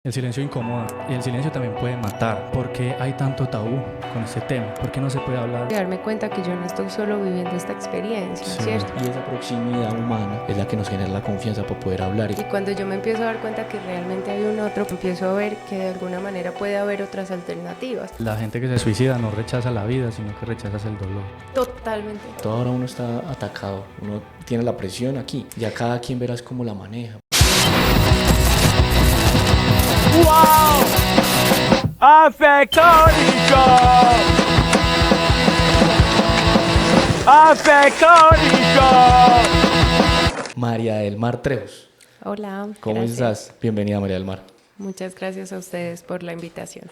El silencio incomoda y el silencio también puede matar. ¿Por qué hay tanto tabú con este tema? ¿Por qué no se puede hablar? Darme cuenta que yo no estoy solo viviendo esta experiencia, Sí. ¿cierto? Y esa proximidad humana es la que nos genera la confianza para poder hablar. Y cuando yo me empiezo a dar cuenta que realmente hay un otro, empiezo a ver que de alguna manera puede haber otras alternativas. La gente que se suicida no rechaza la vida, sino que rechaza el dolor. Totalmente. Todo ahora uno está atacado, uno tiene la presión aquí. Ya cada quien verás cómo la maneja. ¡Wow! ¡Afectónico! ¡Afectónico! María del Mar Trejos, Hola. ¿cómo gracias. estás? Bienvenida, María del Mar. Muchas gracias a ustedes por la invitación.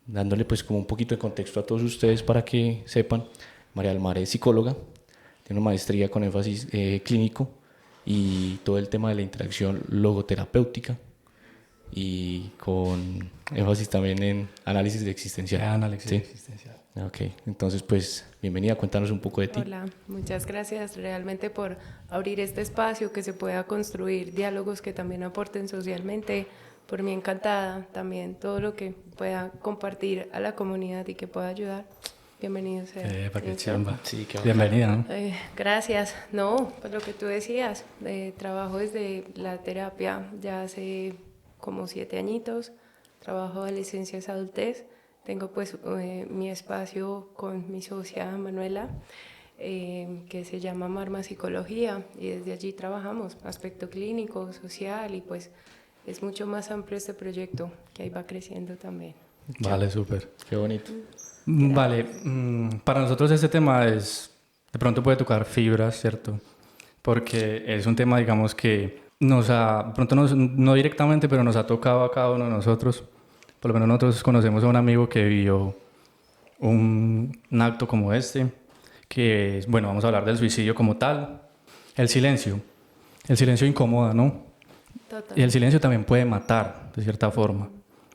Dándole pues como un poquito de contexto a todos ustedes para que sepan, María del Mar es psicóloga, tiene una maestría con énfasis clínico y todo el tema de la interacción logoterapéutica y con énfasis también en análisis de existencial. Análisis ¿Sí? existencial. Ok, entonces pues bienvenida, cuéntanos un poco de ti. Hola, muchas gracias realmente por abrir este espacio, que se pueda construir diálogos que también aporten socialmente. Por mí encantada también todo lo que pueda compartir a la comunidad y que pueda ayudar. Bienvenido sea. Para que chamba. Sí, qué Bienvenida, ¿no? Gracias. No, pues lo que tú decías, trabajo desde la terapia ya hace como 7 añitos, trabajo adolescencias, adultez, tengo pues mi espacio con mi socia Manuela, que se llama Marma Psicología, y desde allí trabajamos aspecto clínico, social, y pues es mucho más amplio este proyecto que ahí va creciendo también. Vale, súper. Qué bonito. Vale, para nosotros este tema de pronto puede tocar fibras, ¿cierto? Porque es un tema, digamos, que de pronto no directamente, pero nos ha tocado a cada uno de nosotros. Por lo menos nosotros conocemos a un amigo que vivió un acto como este, que es, bueno, vamos a hablar del suicidio como tal. El silencio incomoda, ¿no? Total. Y el silencio también puede matar, de cierta forma.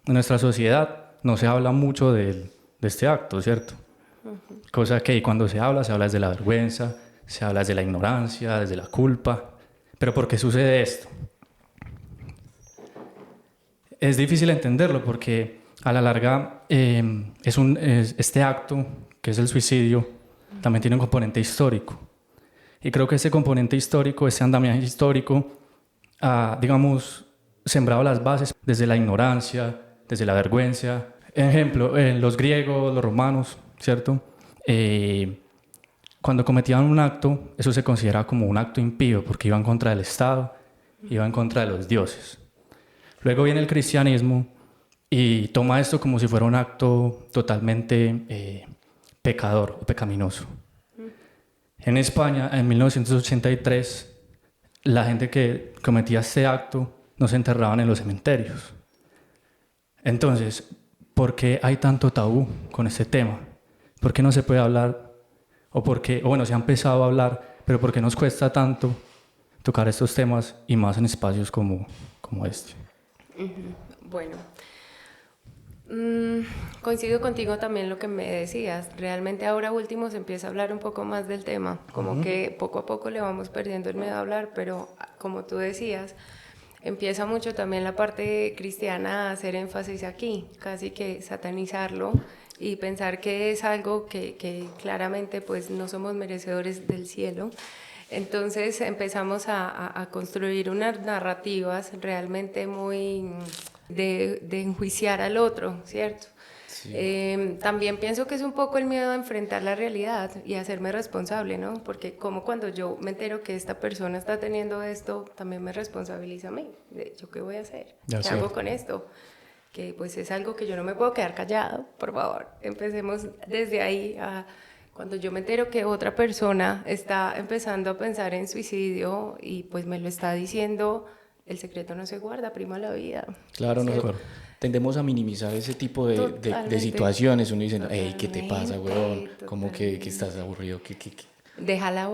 En nuestra sociedad no se habla mucho de este acto, ¿cierto? Cosa que cuando se habla desde la vergüenza, se habla desde la ignorancia, desde la culpa. ¿Pero por qué sucede esto? Es difícil entenderlo porque a la larga este acto, que es el suicidio, también tiene un componente histórico. Y creo que ese componente histórico, ese andamiaje histórico, ha, digamos, sembrado las bases desde la ignorancia, desde la vergüenza. Ejemplo, los griegos, los romanos, ¿cierto? Cuando cometían un acto, eso se consideraba como un acto impío porque iba en contra del Estado, iba en contra de los dioses. Luego viene el cristianismo y toma esto como si fuera un acto totalmente pecador o pecaminoso. En España, en 1983, la gente que cometía este acto no se enterraban en los cementerios. Entonces, ¿por qué hay tanto tabú con este tema? ¿Por qué no se puede hablar? O bueno, se ha empezado a hablar, pero ¿por qué nos cuesta tanto tocar estos temas y más en espacios como este? Bueno, coincido contigo también lo que me decías. Realmente ahora último se empieza a hablar un poco más del tema, como que poco a poco le vamos perdiendo el miedo a hablar, pero como tú decías, empieza mucho también la parte cristiana a hacer énfasis aquí, casi que satanizarlo y pensar que es algo que claramente pues no somos merecedores del cielo. Entonces empezamos a construir unas narrativas realmente muy de enjuiciar al otro, ¿cierto? Sí. También pienso que es un poco el miedo a enfrentar la realidad y a hacerme responsable, ¿no? Porque como cuando yo me entero que esta persona está teniendo esto, también me responsabiliza a mí. ¿Yo qué voy a hacer? ¿Qué hago con esto? Que pues es algo que yo no me puedo quedar callado, por favor. Empecemos desde ahí cuando yo me entero que otra persona está empezando a pensar en suicidio y pues me lo está diciendo, el secreto no se guarda, prima la vida. Claro, nosotros tendemos a minimizar ese tipo de situaciones. Uno dice, hey, ¿qué te pasa, weón? Como que estás aburrido. Déjala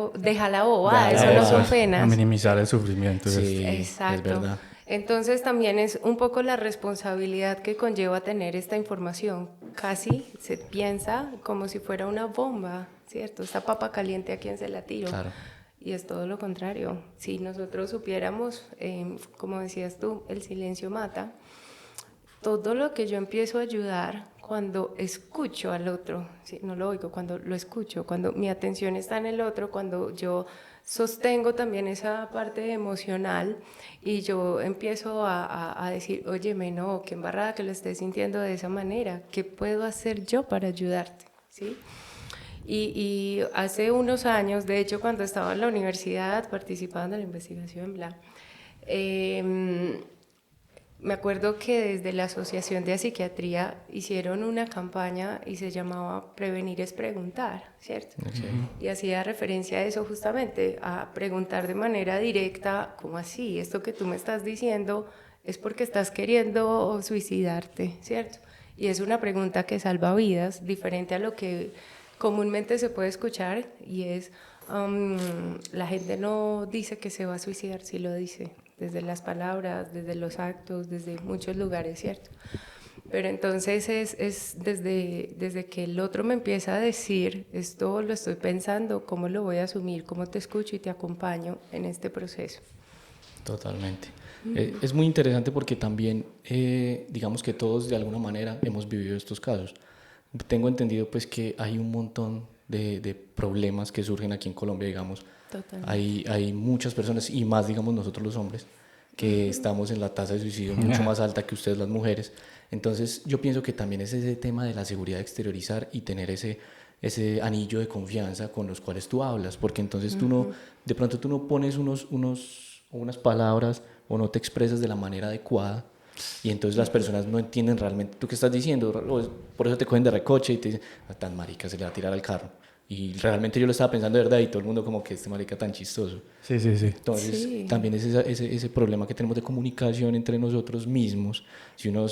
bobada, eso no son penas. A minimizar el sufrimiento. Sí, exacto. es verdad. Entonces también es un poco la responsabilidad que conlleva tener esta información. Casi se piensa como si fuera una bomba, ¿cierto? Esta papa caliente, ¿a quién se la tiro? Claro. Y es todo lo contrario. Si nosotros supiéramos, como decías tú, el silencio mata, todo lo que yo empiezo a ayudar cuando escucho al otro, ¿sí? No lo oigo, cuando lo escucho, cuando mi atención está en el otro, cuando yo sostengo también esa parte emocional y yo empiezo a decir, óyeme, no, qué embarrada que lo estés sintiendo de esa manera, ¿qué puedo hacer yo para ayudarte? ¿Sí? Y hace unos años, de hecho, cuando estaba en la universidad participando en la investigación, me acuerdo que desde la Asociación de Psiquiatría hicieron una campaña y se llamaba Prevenir es preguntar, ¿cierto? Okay. Y hacía referencia a eso justamente, a preguntar de manera directa, ¿cómo así? Esto que tú me estás diciendo es porque estás queriendo suicidarte, ¿cierto? Y es una pregunta que salva vidas, diferente a lo que comúnmente se puede escuchar, y es, la gente no dice que se va a suicidar, sí lo dice, desde las palabras, desde los actos, desde muchos lugares, ¿cierto? Pero entonces es desde que el otro me empieza a decir, esto lo estoy pensando, ¿cómo lo voy a asumir? ¿Cómo te escucho y te acompaño en este proceso? Totalmente. Es muy interesante porque también, digamos que todos de alguna manera hemos vivido estos casos. Tengo entendido pues que hay un montón de problemas que surgen aquí en Colombia, digamos. Hay muchas personas, y más digamos nosotros los hombres, que estamos en la tasa de suicidio mucho más alta que ustedes las mujeres. Entonces yo pienso que también es ese tema de la seguridad de exteriorizar y tener ese anillo de confianza con los cuales tú hablas, porque entonces tú no, de pronto tú no pones unas palabras o no te expresas de la manera adecuada, y entonces las personas no entienden realmente tú qué estás diciendo, por eso te cogen de recoche y te dicen, tan marica, se le va a tirar al carro. Y realmente yo lo estaba pensando de verdad y todo el mundo como que este marica tan chistoso. Sí. Entonces también es ese problema que tenemos de comunicación entre nosotros mismos. Si uno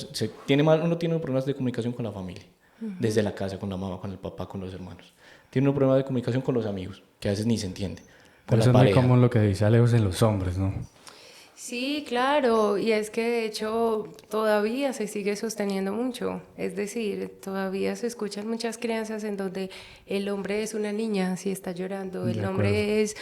tiene problemas de comunicación con la familia, desde la casa, con la mamá, con el papá, con los hermanos. Tiene un problema de comunicación con los amigos, que a veces ni se entiende. Con eso es muy común lo que dice Aleos en los hombres, ¿no? Sí, claro, y es que de hecho todavía se sigue sosteniendo mucho, es decir, todavía se escuchan muchas crianzas en donde el hombre es una niña si está llorando, el hombre es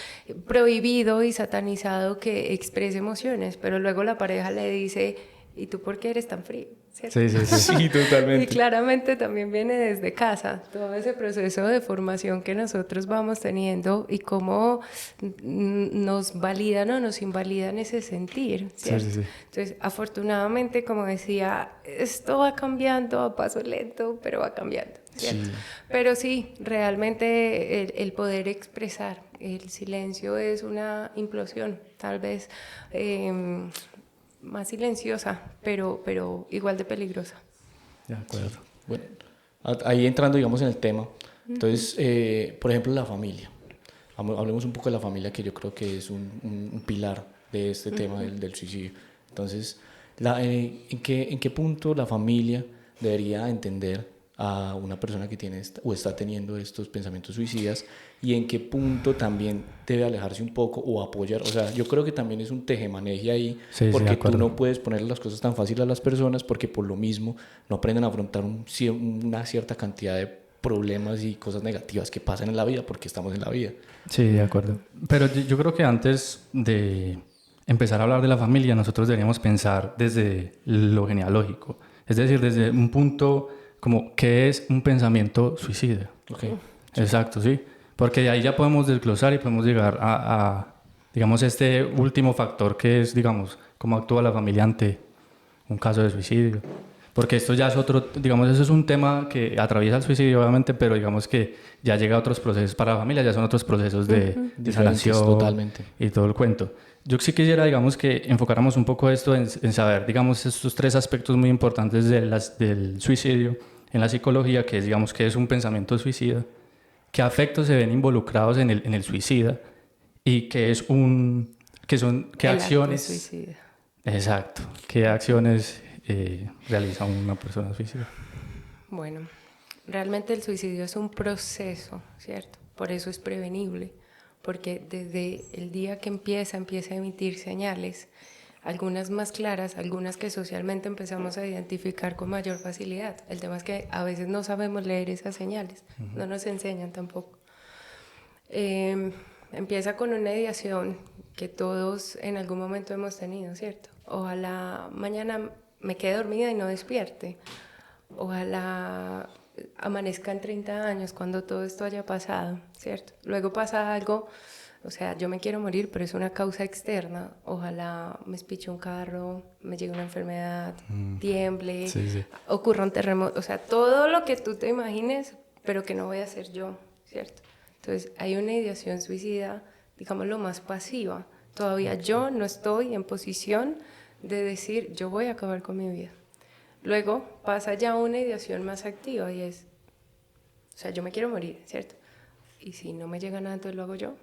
prohibido y satanizado que exprese emociones, pero luego la pareja le dice, ¿y tú por qué eres tan frío? ¿Cierto? Sí, totalmente. Y claramente también viene desde casa, todo ese proceso de formación que nosotros vamos teniendo y cómo nos validan o nos invalidan ese sentir, ¿cierto? Sí. Entonces, afortunadamente, como decía, esto va cambiando a paso lento, pero va cambiando, ¿cierto? Sí. Pero sí, realmente el poder expresar, el silencio es una implosión, tal vez más silenciosa, pero igual de peligrosa. De acuerdo. Bueno, ahí entrando, digamos, en el tema. Entonces, por ejemplo, la familia. Hablemos un poco de la familia, que yo creo que es un pilar de este tema del suicidio. Entonces, ¿en qué punto la familia debería entender a una persona que tiene o está teniendo estos pensamientos suicidas, y en qué punto también debe alejarse un poco o apoyar? O sea, yo creo que también es un tejemaneje ahí, porque tú no puedes ponerle las cosas tan fácil a las personas, porque por lo mismo no aprenden a afrontar una cierta cantidad de problemas y cosas negativas que pasan en la vida, porque estamos en la vida. Sí, de acuerdo. Pero yo creo que antes de empezar a hablar de la familia, nosotros deberíamos pensar desde lo genealógico, es decir, desde un punto como ¿qué es un pensamiento suicida? Okay. Exacto, sí. Porque de ahí ya podemos desglosar y podemos llegar a digamos, este último factor que es, digamos, cómo actúa la familia ante un caso de suicidio. Porque esto ya es otro, digamos, eso es un tema que atraviesa el suicidio, obviamente, pero digamos que ya llega a otros procesos para la familia, ya son otros procesos de sanación totalmente. Y todo el cuento. Yo sí quisiera, digamos, que enfocáramos un poco esto en saber, digamos, estos tres aspectos muy importantes del suicidio en la psicología, que es, digamos, que es un pensamiento suicida, qué afectos se ven involucrados en el suicida y qué acciones... suicida. Exacto, qué acciones realiza una persona suicida. Bueno, realmente el suicidio es un proceso, ¿cierto? Por eso es prevenible, porque desde el día que empieza a emitir señales, algunas más claras, algunas que socialmente empezamos a identificar con mayor facilidad. El tema es que a veces no sabemos leer esas señales, no nos enseñan tampoco. Empieza con una ideación que todos en algún momento hemos tenido, ¿cierto? Ojalá mañana me quede dormida y no despierte. Ojalá amanezca en 30 años cuando todo esto haya pasado, ¿cierto? Luego pasa algo, o sea, yo me quiero morir, pero es una causa externa. Ojalá me espiche un carro, me llegue una enfermedad, tiemble, ocurra un terremoto, o sea, todo lo que tú te imagines, pero que no voy a ser yo, ¿cierto? Entonces, hay una ideación suicida, digamos, lo más pasiva. Todavía yo no estoy en posición de decir, yo voy a acabar con mi vida. Luego pasa ya una ideación más activa y es, o sea, yo me quiero morir, ¿cierto? Y si no me llega nada, entonces lo hago yo.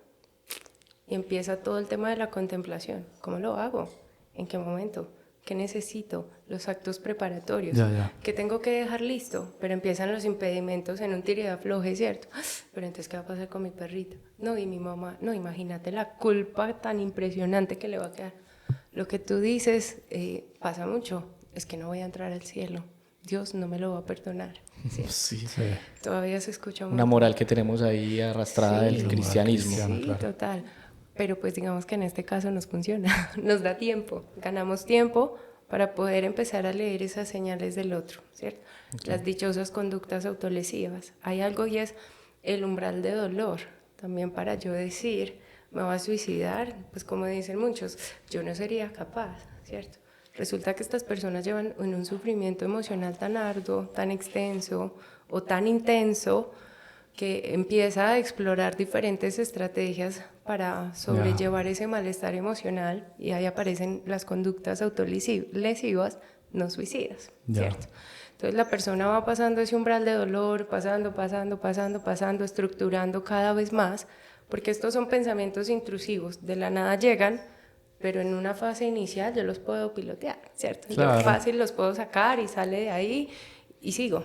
Y empieza todo el tema de la contemplación. ¿Cómo lo hago? ¿En qué momento? ¿Qué necesito? Los actos preparatorios. ¿Qué tengo que dejar listo? Pero empiezan los impedimentos en un tire de afloje, ¿cierto? Pero entonces, ¿qué va a pasar con mi perrita? No, y mi mamá. No, imagínate la culpa tan impresionante que le va a quedar. Lo que tú dices pasa mucho. Es que no voy a entrar al cielo. Dios no me lo va a perdonar. ¿Cierto? Sí. Todavía se escucha mucho. Una moral que tenemos ahí arrastrada del cristianismo. Sí, claro. Total. Pero pues digamos que en este caso nos funciona, nos da tiempo, ganamos tiempo para poder empezar a leer esas señales del otro, ¿cierto? Las dichosas conductas autolesivas. Hay algo y es el umbral de dolor, también para yo decir, me voy a suicidar, pues como dicen muchos, yo no sería capaz, ¿cierto? Resulta que estas personas llevan en un sufrimiento emocional tan arduo, tan extenso o tan intenso, que empieza a explorar diferentes estrategias para sobrellevar ese malestar emocional y ahí aparecen las conductas autolesivas no suicidas, ¿cierto? Entonces la persona va pasando ese umbral de dolor, pasando, estructurando cada vez más, porque estos son pensamientos intrusivos, de la nada llegan, pero en una fase inicial yo los puedo pilotear, ¿cierto? Claro. Yo fácil los puedo sacar y sale de ahí y sigo.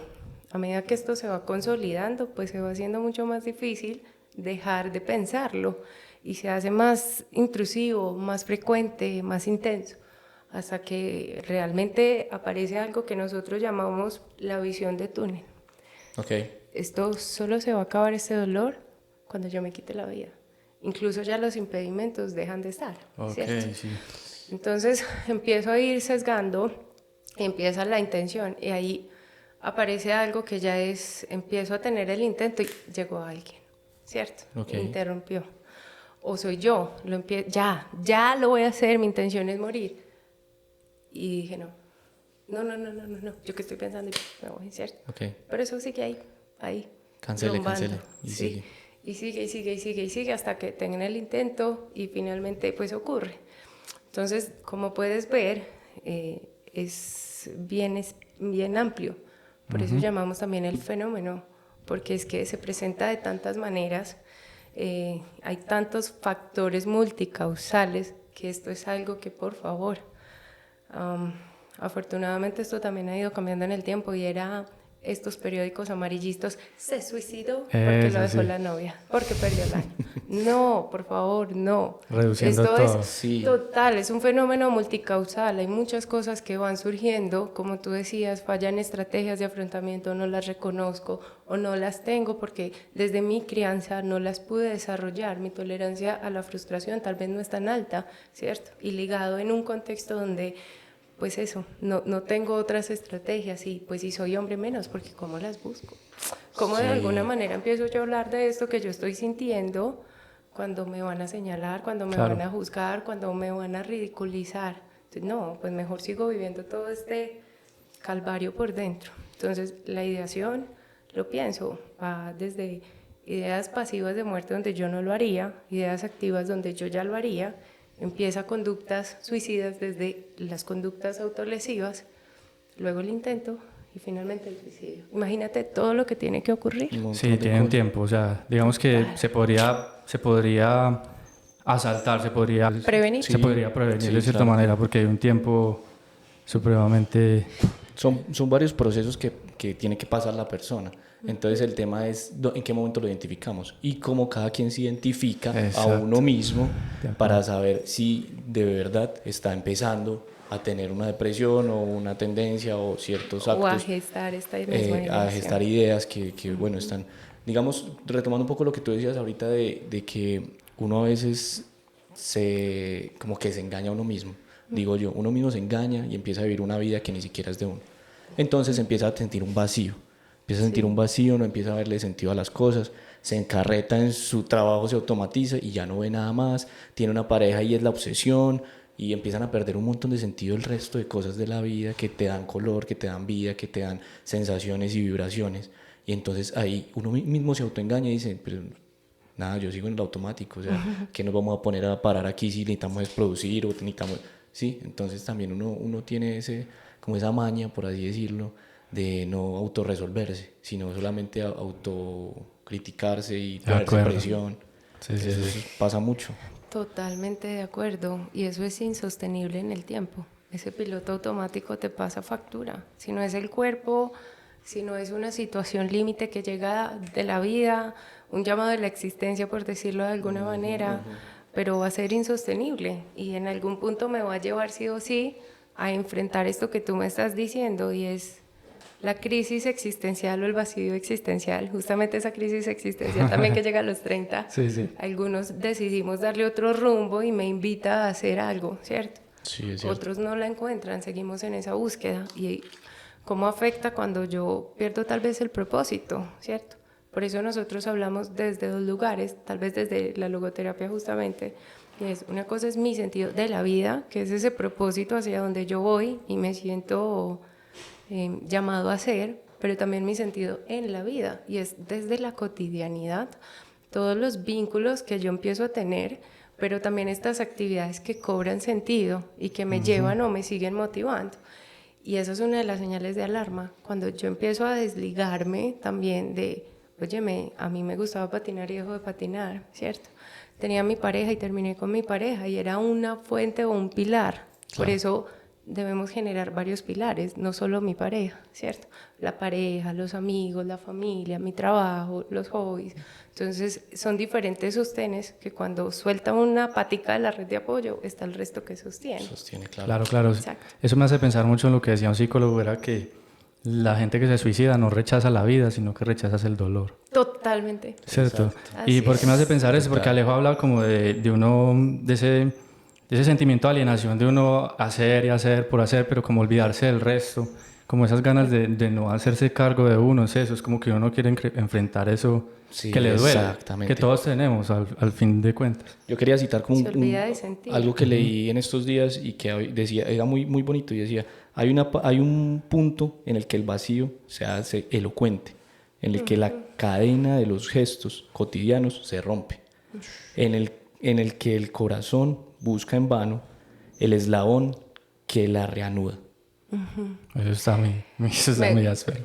A medida que esto se va consolidando, pues se va haciendo mucho más difícil dejar de pensarlo y se hace más intrusivo, más frecuente, más intenso, hasta que realmente aparece algo que nosotros llamamos la visión de túnel. Esto solo se va a acabar, este dolor, cuando yo me quite la vida. Incluso ya los impedimentos dejan de estar, ¿cierto? Sí. Entonces empiezo a ir sesgando, empieza la intención y ahí aparece algo que ya es, empiezo a tener el intento y llegó alguien, ¿cierto? Interrumpió. O soy yo, ya lo voy a hacer, mi intención es morir. Y dije, no, yo que estoy pensando y me voy, ¿cierto? Pero eso sigue ahí. Cancele. Y sigue. Y sigue hasta que tengan el intento y finalmente pues ocurre. Entonces, como puedes ver, es bien amplio. Por eso llamamos también el fenómeno, porque es que se presenta de tantas maneras, hay tantos factores multicausales, que esto es algo que, por favor, afortunadamente esto también ha ido cambiando en el tiempo y era estos periódicos amarillistas, se suicidó porque lo dejó la novia, porque perdió el año. No, por favor, no. Reduciendo esto todo. Es total, es un fenómeno multicausal, hay muchas cosas que van surgiendo, como tú decías, fallan estrategias de afrontamiento, no las reconozco o no las tengo porque desde mi crianza no las pude desarrollar, mi tolerancia a la frustración tal vez no es tan alta, ¿cierto? Y ligado en un contexto donde pues eso, no tengo otras estrategias y pues si soy hombre menos, porque ¿cómo las busco? ¿Cómo de alguna manera empiezo yo a hablar de esto que yo estoy sintiendo cuando me van a señalar, cuando me van a juzgar, cuando me van a ridiculizar? Entonces, no, pues mejor sigo viviendo todo este calvario por dentro. Entonces la ideación, lo pienso, va desde ideas pasivas de muerte donde yo no lo haría, ideas activas donde yo ya lo haría. Empieza conductas suicidas desde las conductas autolesivas, luego el intento y finalmente el suicidio. Imagínate todo lo que tiene que ocurrir. Sí, tiene un tiempo, o sea, digamos que se podría asaltar, se podría prevenir. Se podría prevenir de cierta manera porque hay un tiempo supremamente... Son varios procesos que tiene que pasar la persona. Entonces el tema es en qué momento lo identificamos y cómo cada quien se identifica a uno mismo para saber si de verdad está empezando a tener una depresión o una tendencia o ciertos actos. O a gestar esta misma a gestar ideas que bueno, están, digamos, retomando un poco lo que tú decías ahorita de que uno a veces como que se engaña a uno mismo. digo yo. Uno mismo se engaña y empieza a vivir una vida que ni siquiera es de uno. Entonces empieza a sentir un vacío. Empieza a sentir un vacío, no empieza a verle sentido a las cosas, se encarreta en su trabajo, se automatiza y ya no ve nada más. Tiene una pareja y es la obsesión y empiezan a perder un montón de sentido el resto de cosas de la vida que te dan color, que te dan vida, que te dan sensaciones y vibraciones. Y entonces ahí uno mismo se autoengaña y dice, pero nada, yo sigo en el automático, o sea, ¿qué nos vamos a poner a parar aquí si necesitamos es producir o necesitamos...? Sí, entonces también uno tiene como esa maña, por así decirlo, de no autorresolverse, sino solamente autocriticarse y ponerse presión. Sí, Eso pasa mucho. Totalmente de acuerdo, y eso es insostenible en el tiempo. Ese piloto automático te pasa factura. Si no es el cuerpo, si no es una situación límite que llega de la vida, un llamado de la existencia, por decirlo de alguna manera, pero va a ser insostenible y en algún punto me va a llevar sí o sí a enfrentar esto que tú me estás diciendo, y es la crisis existencial o el vacío existencial. Justamente esa crisis existencial también que llega a los 30. Sí. Algunos decidimos darle otro rumbo y me invita a hacer algo, ¿cierto? Sí, es cierto. Otros no la encuentran, seguimos en esa búsqueda. Y cómo afecta cuando yo pierdo tal vez el propósito, ¿cierto? Por eso nosotros hablamos desde dos lugares, tal vez desde la logoterapia justamente. Y es, una cosa es mi sentido de la vida, que es ese propósito hacia donde yo voy y me siento llamado a ser, pero también mi sentido en la vida, y es desde la cotidianidad, todos los vínculos que yo empiezo a tener, pero también estas actividades que cobran sentido y que me llevan o me siguen motivando. Y eso es una de las señales de alarma, cuando yo empiezo a desligarme también de, oye, a mí me gustaba patinar y dejo de patinar, ¿cierto? Tenía mi pareja y terminé con mi pareja y era una fuente o un pilar. Claro. Por eso debemos generar varios pilares, no solo mi pareja, ¿cierto? La pareja, los amigos, la familia, mi trabajo, los hobbies. Entonces, son diferentes sostenes que cuando suelta una patica de la red de apoyo, está el resto que sostiene. Sostiene, claro. Claro. Exacto. Eso me hace pensar mucho en lo que decía un psicólogo, era que la gente que se suicida no rechaza la vida, sino que rechazas el dolor. Totalmente. ¿Cierto? ¿Y por qué me hace pensar eso? Porque Alejo habla como de uno, de ese sentimiento de alienación de uno hacer y hacer por hacer, pero como olvidarse del resto, como esas ganas de no hacerse cargo de uno, es eso, es como que uno no quiere enfrentar eso que le duele, que todos tenemos al fin de cuentas. Yo quería citar como algo que leí en estos días y que decía, era muy, muy bonito, y decía, hay un punto en el que el vacío se hace elocuente, en el que la cadena de los gestos cotidianos se rompe, en el que el corazón busca en vano el eslabón que la reanuda. Eso está muy áspero.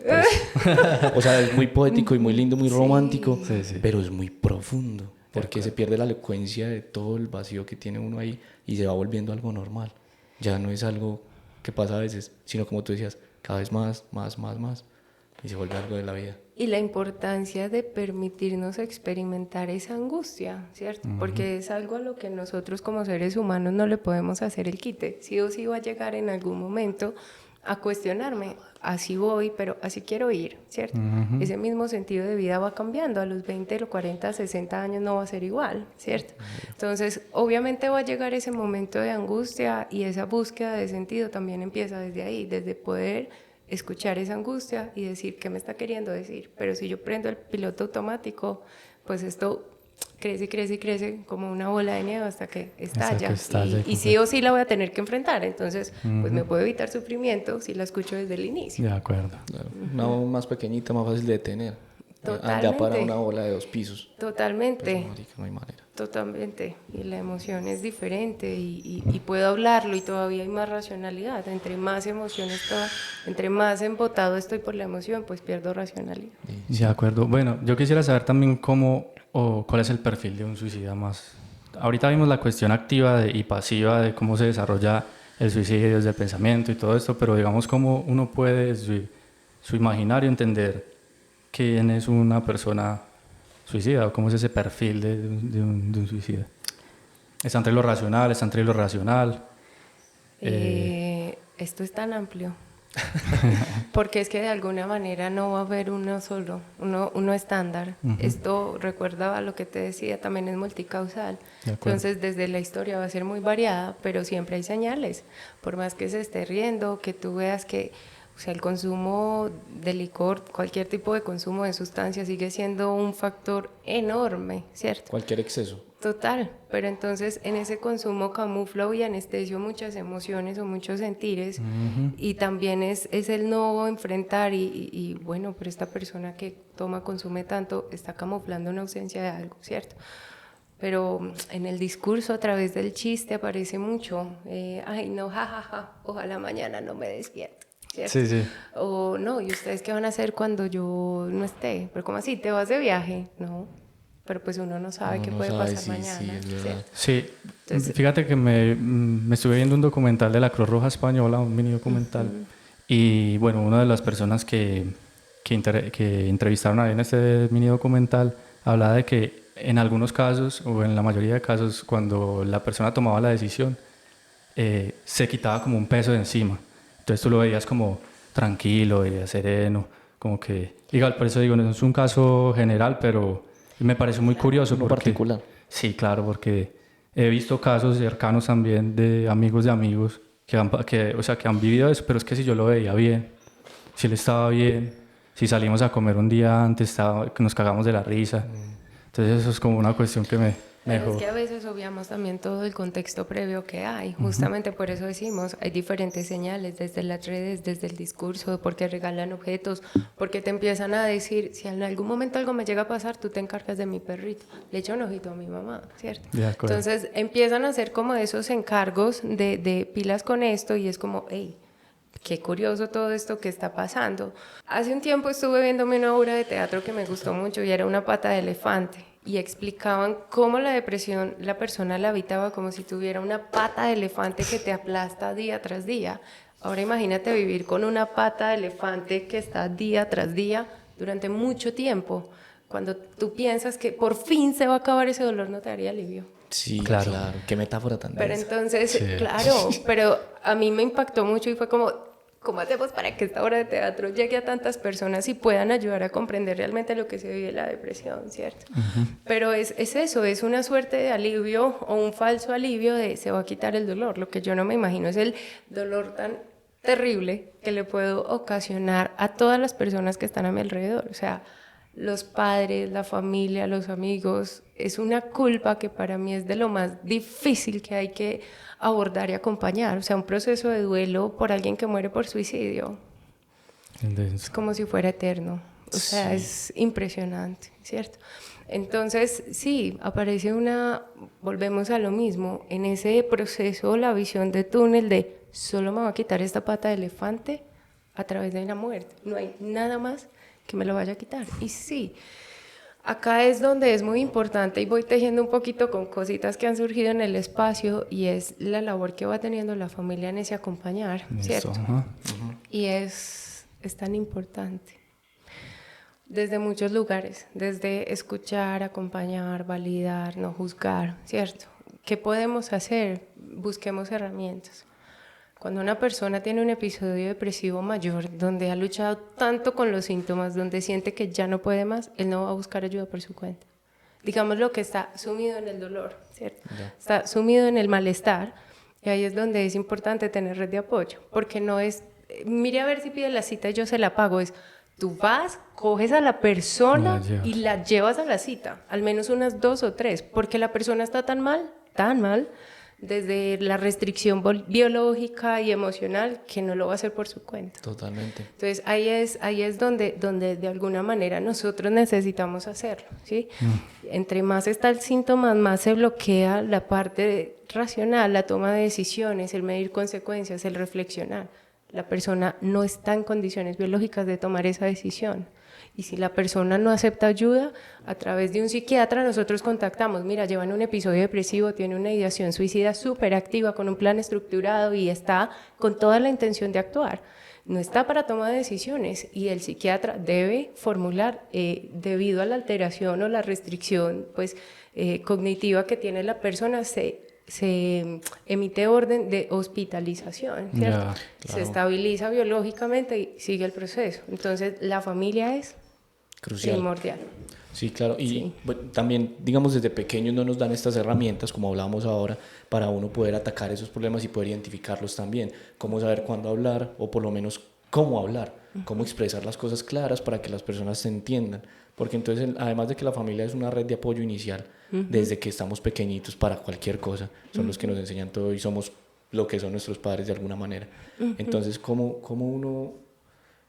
O sea, es muy poético y muy lindo, muy romántico, sí. pero es muy profundo, porque se pierde la elocuencia de todo el vacío que tiene uno ahí y se va volviendo algo normal. Ya no es algo que pasa a veces, sino como tú decías, cada vez más, y se vuelve algo de la vida. Y la importancia de permitirnos experimentar esa angustia, ¿cierto? Porque es algo a lo que nosotros como seres humanos no le podemos hacer el quite. Sí o sí va a llegar en algún momento a cuestionarme, así voy, pero así quiero ir, ¿cierto? Ese mismo sentido de vida va cambiando, a los 20, los 40, 60 años no va a ser igual, ¿cierto? Entonces, obviamente va a llegar ese momento de angustia, y esa búsqueda de sentido también empieza desde ahí, desde poder escuchar esa angustia y decir qué me está queriendo decir. Pero si yo prendo el piloto automático, pues esto crece como una bola de nieve hasta que estalla. Y sí o sí la voy a tener que enfrentar. Entonces, pues me puedo evitar sufrimiento si la escucho desde el inicio. De acuerdo. Claro. Una voz más pequeñita, más fácil de detener. Totalmente. Ya para una bola de 2 pisos. Totalmente. Pues, no hay manera. Totalmente. Y la emoción es diferente y puedo hablarlo, y todavía hay más racionalidad. Entre más emociones, entre más embotado estoy por la emoción, pues pierdo racionalidad. De acuerdo. Bueno, yo quisiera saber también cuál es el perfil de un suicida más. Ahorita vimos la cuestión activa y pasiva de cómo se desarrolla el suicidio desde el pensamiento y todo esto, pero digamos cómo uno puede desde su imaginario entender quién es una persona suicida o cómo es ese perfil de un suicida. ¿Está entre lo racional? ¿Está entre lo irracional? Esto es tan amplio. Porque es que de alguna manera no va a haber uno solo, uno estándar. Esto, recuerda lo que te decía, también es multicausal. De acuerdo. Entonces, desde la historia va a ser muy variada, pero siempre hay señales. Por más que se esté riendo, que tú veas que, o sea, el consumo de licor, cualquier tipo de consumo de sustancia sigue siendo un factor enorme, ¿cierto? Cualquier exceso. Total, pero entonces en ese consumo camuflo y anestesio muchas emociones o muchos sentires y también es el no enfrentar y bueno, pero esta persona que toma, consume tanto, está camuflando una ausencia de algo, ¿cierto? Pero en el discurso a través del chiste aparece mucho, ay no, jajaja, ojalá mañana no me despierte. ¿Cierto? Sí, sí. O no, ¿y ustedes qué van a hacer cuando yo no esté? Pero ¿cómo así? ¿Te vas de viaje? No, pero pues uno no sabe qué puede pasar mañana. Sí, es verdad. Sí, Entonces, fíjate que me estuve viendo un documental de la Cruz Roja Española, un mini documental, y bueno, una de las personas que entrevistaron ahí en este mini documental hablaba de que en algunos casos, o en la mayoría de casos, cuando la persona tomaba la decisión, se quitaba como un peso de encima. Entonces tú lo veías como tranquilo, veías sereno, como que... Igual, por eso digo, no es un caso general, pero me parece muy curioso. Uno particular. Sí, claro, porque he visto casos cercanos también de amigos o sea, que han vivido eso, pero es que si yo lo veía bien, si él estaba bien, si salimos a comer un día antes, que nos cagamos de la risa. Entonces eso es como una cuestión que me pero dejó... es que a veces obviamos también todo el contexto previo que hay. Justamente por eso decimos, hay diferentes señales desde las redes, desde el discurso, porque regalan objetos, porque te empiezan a decir, si en algún momento algo me llega a pasar, tú te encargas de mi perrito. Le echo un ojito a mi mamá, ¿cierto? De acuerdo. Entonces empiezan a hacer como esos encargos de pilas con esto y es como, hey, qué curioso todo esto que está pasando. Hace un tiempo estuve viéndome una obra de teatro que me gustó mucho y era Una pata de elefante. Y explicaban cómo la depresión la persona la habitaba como si tuviera una pata de elefante que te aplasta día tras día. Ahora imagínate vivir con una pata de elefante que está día tras día durante mucho tiempo. Cuando tú piensas que por fin se va a acabar ese dolor, no te daría alivio. Sí, Claro. claro. Qué metáfora tan Pero densa. entonces, Sí. claro, pero a mí me impactó mucho y fue como, ¿cómo hacemos para que esta obra de teatro llegue a tantas personas y puedan ayudar a comprender realmente lo que se vive la depresión, ¿cierto? Pero es eso, es una suerte de alivio o un falso alivio de se va a quitar el dolor. Lo que yo no me imagino es el dolor tan terrible que le puedo ocasionar a todas las personas que están a mi alrededor. O sea, los padres, la familia, los amigos, es una culpa que para mí es de lo más difícil que hay que abordar y acompañar. O sea, un proceso de duelo por alguien que muere por suicidio es como si fuera eterno. O sea, Sí. es impresionante, ¿cierto? Entonces, sí, aparece volvemos a lo mismo, en ese proceso, la visión de túnel de solo me va a quitar esta pata de elefante a través de la muerte. No hay nada más que me lo vaya a quitar. Y sí, acá es donde es muy importante y voy tejiendo un poquito con cositas que han surgido en el espacio y es la labor que va teniendo la familia en ese acompañar, ¿cierto? Eso, ajá. Y es tan importante. Desde muchos lugares, desde escuchar, acompañar, validar, no juzgar, ¿cierto? ¿Qué podemos hacer? Busquemos herramientas. Cuando una persona tiene un episodio depresivo mayor, donde ha luchado tanto con los síntomas, donde siente que ya no puede más, él no va a buscar ayuda por su cuenta. Digamos lo que está sumido en el dolor, ¿cierto? Ya. Está sumido en el malestar, y ahí es donde es importante tener red de apoyo, porque no es, mire a ver si pide la cita y yo se la pago, es, tú vas, coges a la persona La llevas. y la llevas a la cita, al menos unas 2 o 3, porque la persona está tan mal, desde la restricción biológica y emocional, que no lo va a hacer por su cuenta. Totalmente. Entonces ahí es donde de alguna manera nosotros necesitamos hacerlo, ¿sí? Entre más está el síntoma, más se bloquea la parte racional, la toma de decisiones, el medir consecuencias, el reflexionar. La persona no está en condiciones biológicas de tomar esa decisión. Y si la persona no acepta ayuda, a través de un psiquiatra nosotros contactamos, mira, llevan un episodio depresivo, tiene una ideación suicida súper activa, con un plan estructurado y está con toda la intención de actuar. No está para toma de decisiones y el psiquiatra debe formular, debido a la alteración o la restricción pues, cognitiva que tiene la persona, se se emite orden de hospitalización, ¿cierto? Ya, Se estabiliza biológicamente y sigue el proceso. Entonces, la familia es Crucial. primordial. Sí, claro. Y Sí. bueno, también, digamos, desde pequeños no nos dan estas herramientas, como hablábamos ahora, para uno poder atacar esos problemas y poder identificarlos también. Cómo saber cuándo hablar, o por lo menos cómo hablar, cómo expresar las cosas claras para que las personas se entiendan. Porque entonces, además de que la familia es una red de apoyo inicial, desde que estamos pequeñitos para cualquier cosa, son los que nos enseñan todo y somos lo que son nuestros padres de alguna manera. Entonces, ¿cómo uno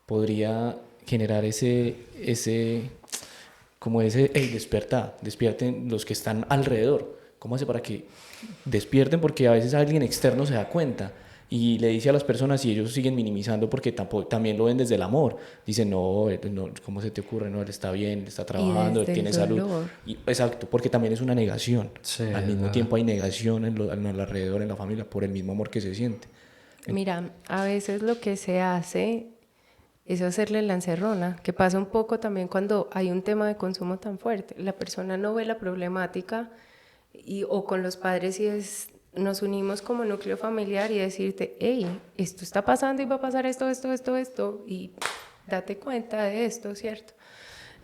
podría generar hey, despierten los que están alrededor? ¿Cómo hace para que despierten? Porque a veces alguien externo se da cuenta y le dice a las personas y ellos siguen minimizando porque también lo ven desde el amor. Dicen, no, ¿cómo se te ocurre? No, él está bien, él está trabajando, él desde tiene el salud. dolor. Exacto, porque también es una negación. Sí, Al mismo verdad. tiempo hay negación en el alrededor, en la familia, por el mismo amor que se siente. Mira, a veces lo que se hace es hacerle la encerrona, que pasa un poco también cuando hay un tema de consumo tan fuerte. La persona no ve la problemática o con los padres nos unimos como núcleo familiar y decirte, hey, esto está pasando y va a pasar esto, y date cuenta de esto, ¿cierto?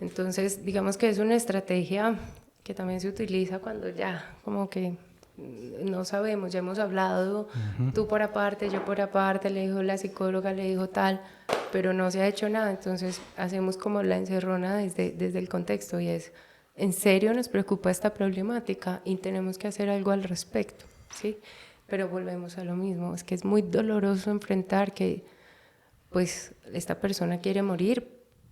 Entonces, digamos que es una estrategia que también se utiliza cuando ya como que no sabemos, ya hemos hablado, tú por aparte, yo por aparte, le dijo la psicóloga, le dijo tal, pero no se ha hecho nada, entonces hacemos como la encerrona desde el contexto y es, ¿en serio nos preocupa esta problemática y tenemos que hacer algo al respecto? ¿Sí? Pero volvemos a lo mismo, es que es muy doloroso enfrentar que pues esta persona quiere morir,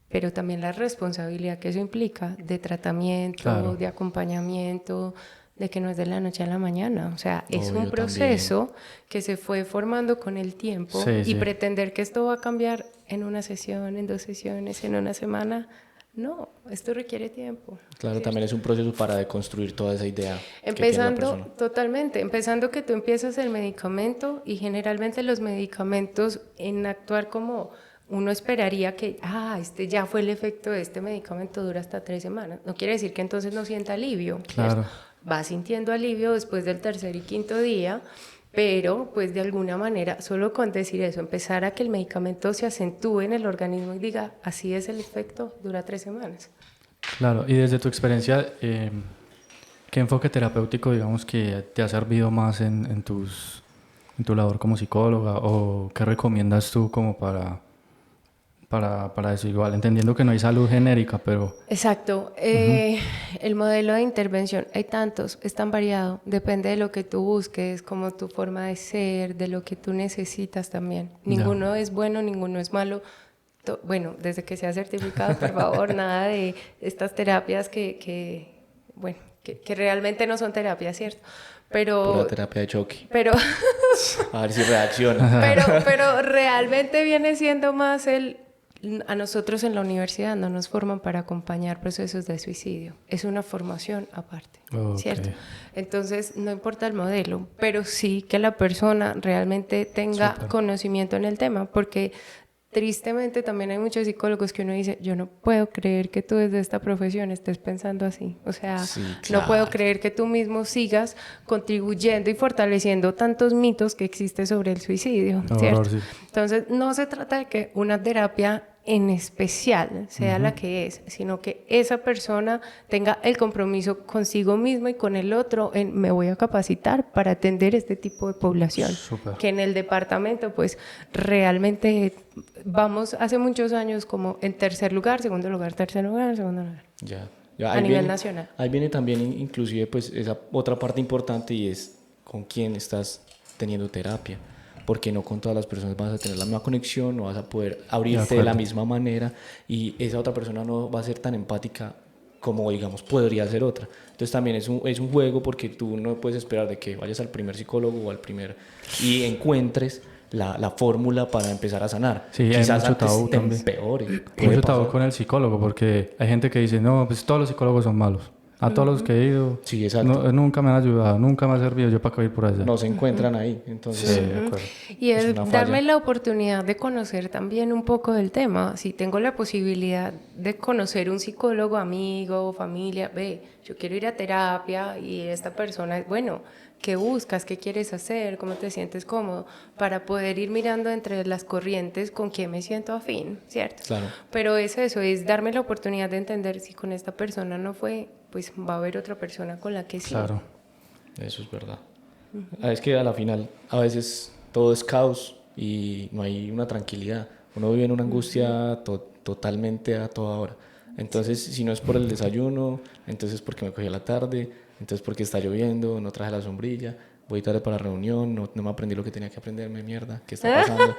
pero también la responsabilidad que eso implica de tratamiento, Claro. de acompañamiento, de que no es de la noche a la mañana. O sea, es Obvio, un proceso que se fue formando con el tiempo Sí, y sí. pretender que esto va a cambiar en una sesión, en 2 sesiones, en una semana, no, esto requiere tiempo. Claro, ¿cierto? también es un proceso para deconstruir toda esa idea que tiene la Empezando, persona. totalmente, empezando que tú empiezas el medicamento y generalmente los medicamentos en actuar como uno esperaría que, este ya fue el efecto de este medicamento, dura hasta 3 semanas. No quiere decir que entonces no sienta alivio. Claro. ¿cierto? Va sintiendo alivio después del 3er y 5.º día, pero pues de alguna manera, solo con decir eso, empezar a que el medicamento se acentúe en el organismo y diga, así es el efecto, dura 3 semanas. Claro, y desde tu experiencia, ¿qué enfoque terapéutico, digamos, que te ha servido más en tu labor como psicóloga? ¿O qué recomiendas tú como para eso? Igual, entendiendo que no hay salud genérica, pero... Exacto. El modelo de intervención, hay tantos, es tan variado, depende de lo que tú busques, como tu forma de ser, de lo que tú necesitas también. Ninguno es bueno, ninguno es malo. Bueno, desde que sea certificado, por favor, nada de estas terapias que realmente no son terapias, ¿cierto? Pero, Pura terapia de choque. pero, A ver si reacciona. pero realmente viene siendo más a nosotros en la universidad no nos forman para acompañar procesos de suicidio. Es una formación aparte, Ok. ¿cierto? Entonces, no importa el modelo, pero sí que la persona realmente tenga conocimiento en el tema, porque tristemente también hay muchos psicólogos que uno dice, yo no puedo creer que tú desde esta profesión estés pensando así. O sea, Sí, no puedo claro. creer que tú mismo sigas contribuyendo y fortaleciendo tantos mitos que existen sobre el suicidio, ¿cierto? Horror, sí. Entonces, no se trata de que una terapia en especial sea la que es, sino que esa persona tenga el compromiso consigo mismo y con el otro en me voy a capacitar para atender este tipo de población. Súper. Que en el departamento, pues, realmente vamos hace muchos años como en tercer lugar, segundo lugar, segundo lugar. Ya, A ahí nivel viene- nacional. Ahí viene también inclusive pues esa otra parte importante y es con quién estás teniendo terapia. Porque no con todas las personas vas a tener la misma conexión, no vas a poder abrirte de la acuerdo. misma manera y esa otra persona no va a ser tan empática como digamos podría ser otra. Entonces también es un juego porque tú no puedes esperar de que vayas al primer psicólogo o al primer y encuentres la fórmula para empezar a sanar. Sí, hay Quizás mucho antes tabú te también. empeore. Mucho tabú con el psicólogo, porque hay gente que dice, no, pues todos los psicólogos son malos. A todos los que he ido, Sí, exacto. nunca me han ayudado, nunca me ha servido, yo para qué ir por allá. No se encuentran ahí. Entonces, Sí, de acuerdo. Y Es es una falla. darme la oportunidad de conocer también un poco del tema. Si tengo la posibilidad de conocer un psicólogo, amigo, familia, yo quiero ir a terapia y esta persona, bueno, qué buscas, qué quieres hacer, cómo te sientes cómodo, para poder ir mirando entre las corrientes con quién me siento afín, ¿cierto? Claro. Pero es eso, es darme la oportunidad de entender si con esta persona no fue, pues va a haber otra persona con la que sí. Claro. Eso es verdad. Es que a la final a veces todo es caos y no hay una tranquilidad. Uno vive en una angustia totalmente a toda hora. Entonces, si no es por el desayuno, entonces porque me cogí a la tarde, entonces porque está lloviendo, no traje la sombrilla, voy tarde para la reunión, no me aprendí lo que tenía que aprenderme, mierda, ¿qué está pasando?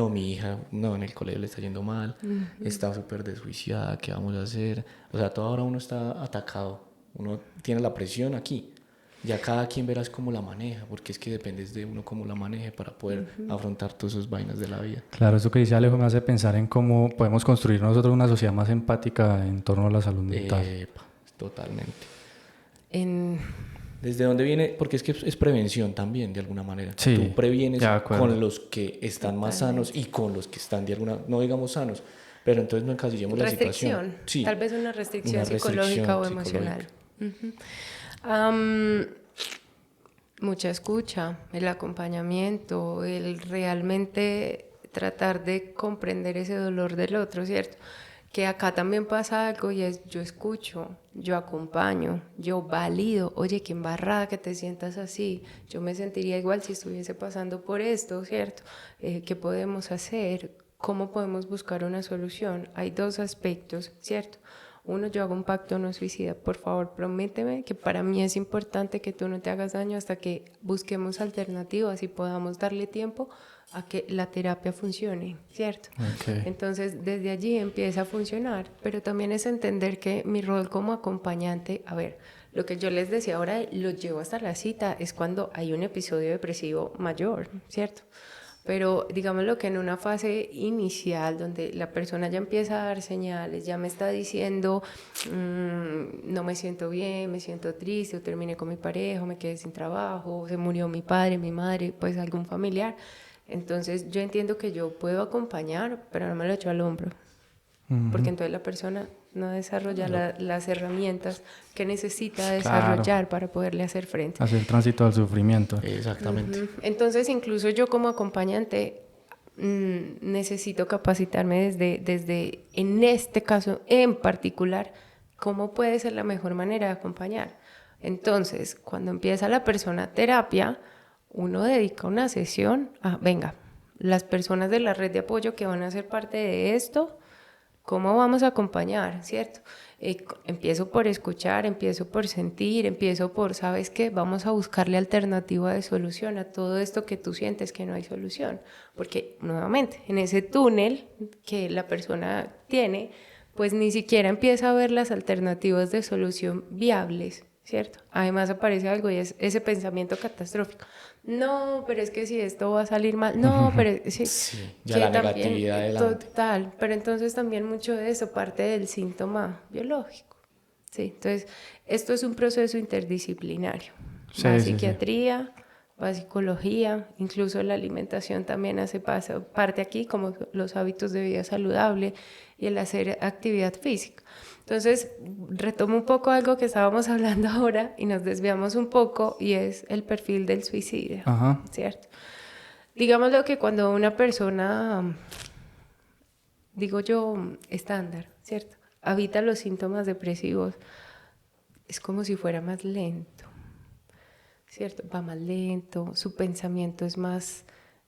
Mi hija, no, en el colegio le está yendo mal, está súper desjuiciada, ¿qué vamos a hacer? O sea, toda hora uno está atacado, uno tiene la presión aquí. Ya cada quien verás cómo la maneja, porque es que dependes de uno cómo la maneje para poder afrontar todas esas vainas de la vida. Claro, eso que dice Alejo me hace pensar en cómo podemos construir nosotros una sociedad más empática en torno a la salud mental. Totalmente. En... ¿Desde dónde viene? Porque es que es prevención también, de alguna manera. Sí, Tú previenes de acuerdo. con los que están más sanos y con los que están de alguna, no digamos sanos, pero entonces no encasillemos la situación. Sí, tal vez una restricción una psicológica o restricción emocional. Mucha escucha, el acompañamiento, el realmente tratar de comprender ese dolor del otro, ¿cierto? Que acá también pasa algo y es yo escucho, yo acompaño, yo valido, oye, qué embarrada que te sientas así, yo me sentiría igual si estuviese pasando por esto, ¿cierto? ¿Qué podemos hacer? ¿Cómo podemos buscar una solución? Hay dos aspectos, ¿cierto? Uno, yo hago un pacto no suicida, por favor, prométeme que para mí es importante que tú no te hagas daño hasta que busquemos alternativas y podamos darle tiempo a que la terapia funcione, ¿cierto? Okay. Entonces, desde allí empieza a funcionar, pero también es entender que mi rol como acompañante, a ver, lo que yo les decía ahora, lo llevo hasta la cita, es cuando hay un episodio depresivo mayor, ¿cierto? Pero digámoslo que en una fase inicial donde la persona ya empieza a dar señales, ya me está diciendo no me siento bien, me siento triste, o terminé con mi pareja, o me quedé sin trabajo, o se murió mi padre, mi madre, pues algún familiar. Entonces yo entiendo que yo puedo acompañar, pero no me lo echo al hombro, porque entonces la persona no desarrolla las herramientas que necesita desarrollar para poderle hacer frente. Hacer el tránsito al sufrimiento. Exactamente. Entonces, incluso yo como acompañante necesito capacitarme desde, en este caso en particular, cómo puede ser la mejor manera de acompañar. Entonces, cuando empieza la persona terapia, uno dedica una sesión a, venga, las personas de la red de apoyo que van a ser parte de esto, ¿cómo vamos a acompañar, cierto? Empiezo por escuchar, empiezo por sentir, empiezo por, ¿sabes qué? Vamos a buscarle alternativa de solución a todo esto que tú sientes que no hay solución. Porque, nuevamente, en ese túnel que la persona tiene, pues ni siquiera empieza a ver las alternativas de solución viables, ¿cierto? Además aparece algo y es ese pensamiento catastrófico. No, pero es que si esto va a salir mal, no, pero sí, ya la negatividad adelante. Total, pero entonces también mucho de eso parte del síntoma biológico, ¿sí? Entonces, esto es un proceso interdisciplinario, va psiquiatría, va psicología, incluso la alimentación también hace parte aquí, como los hábitos de vida saludable y el hacer actividad física. Entonces, retomo un poco algo que estábamos hablando ahora y nos desviamos un poco y es el perfil del suicidio, ¿cierto? Digámoslo que cuando una persona, digo yo, estándar, ¿cierto? Habita los síntomas depresivos, es como si fuera más lento, ¿cierto? Va más lento, su pensamiento es más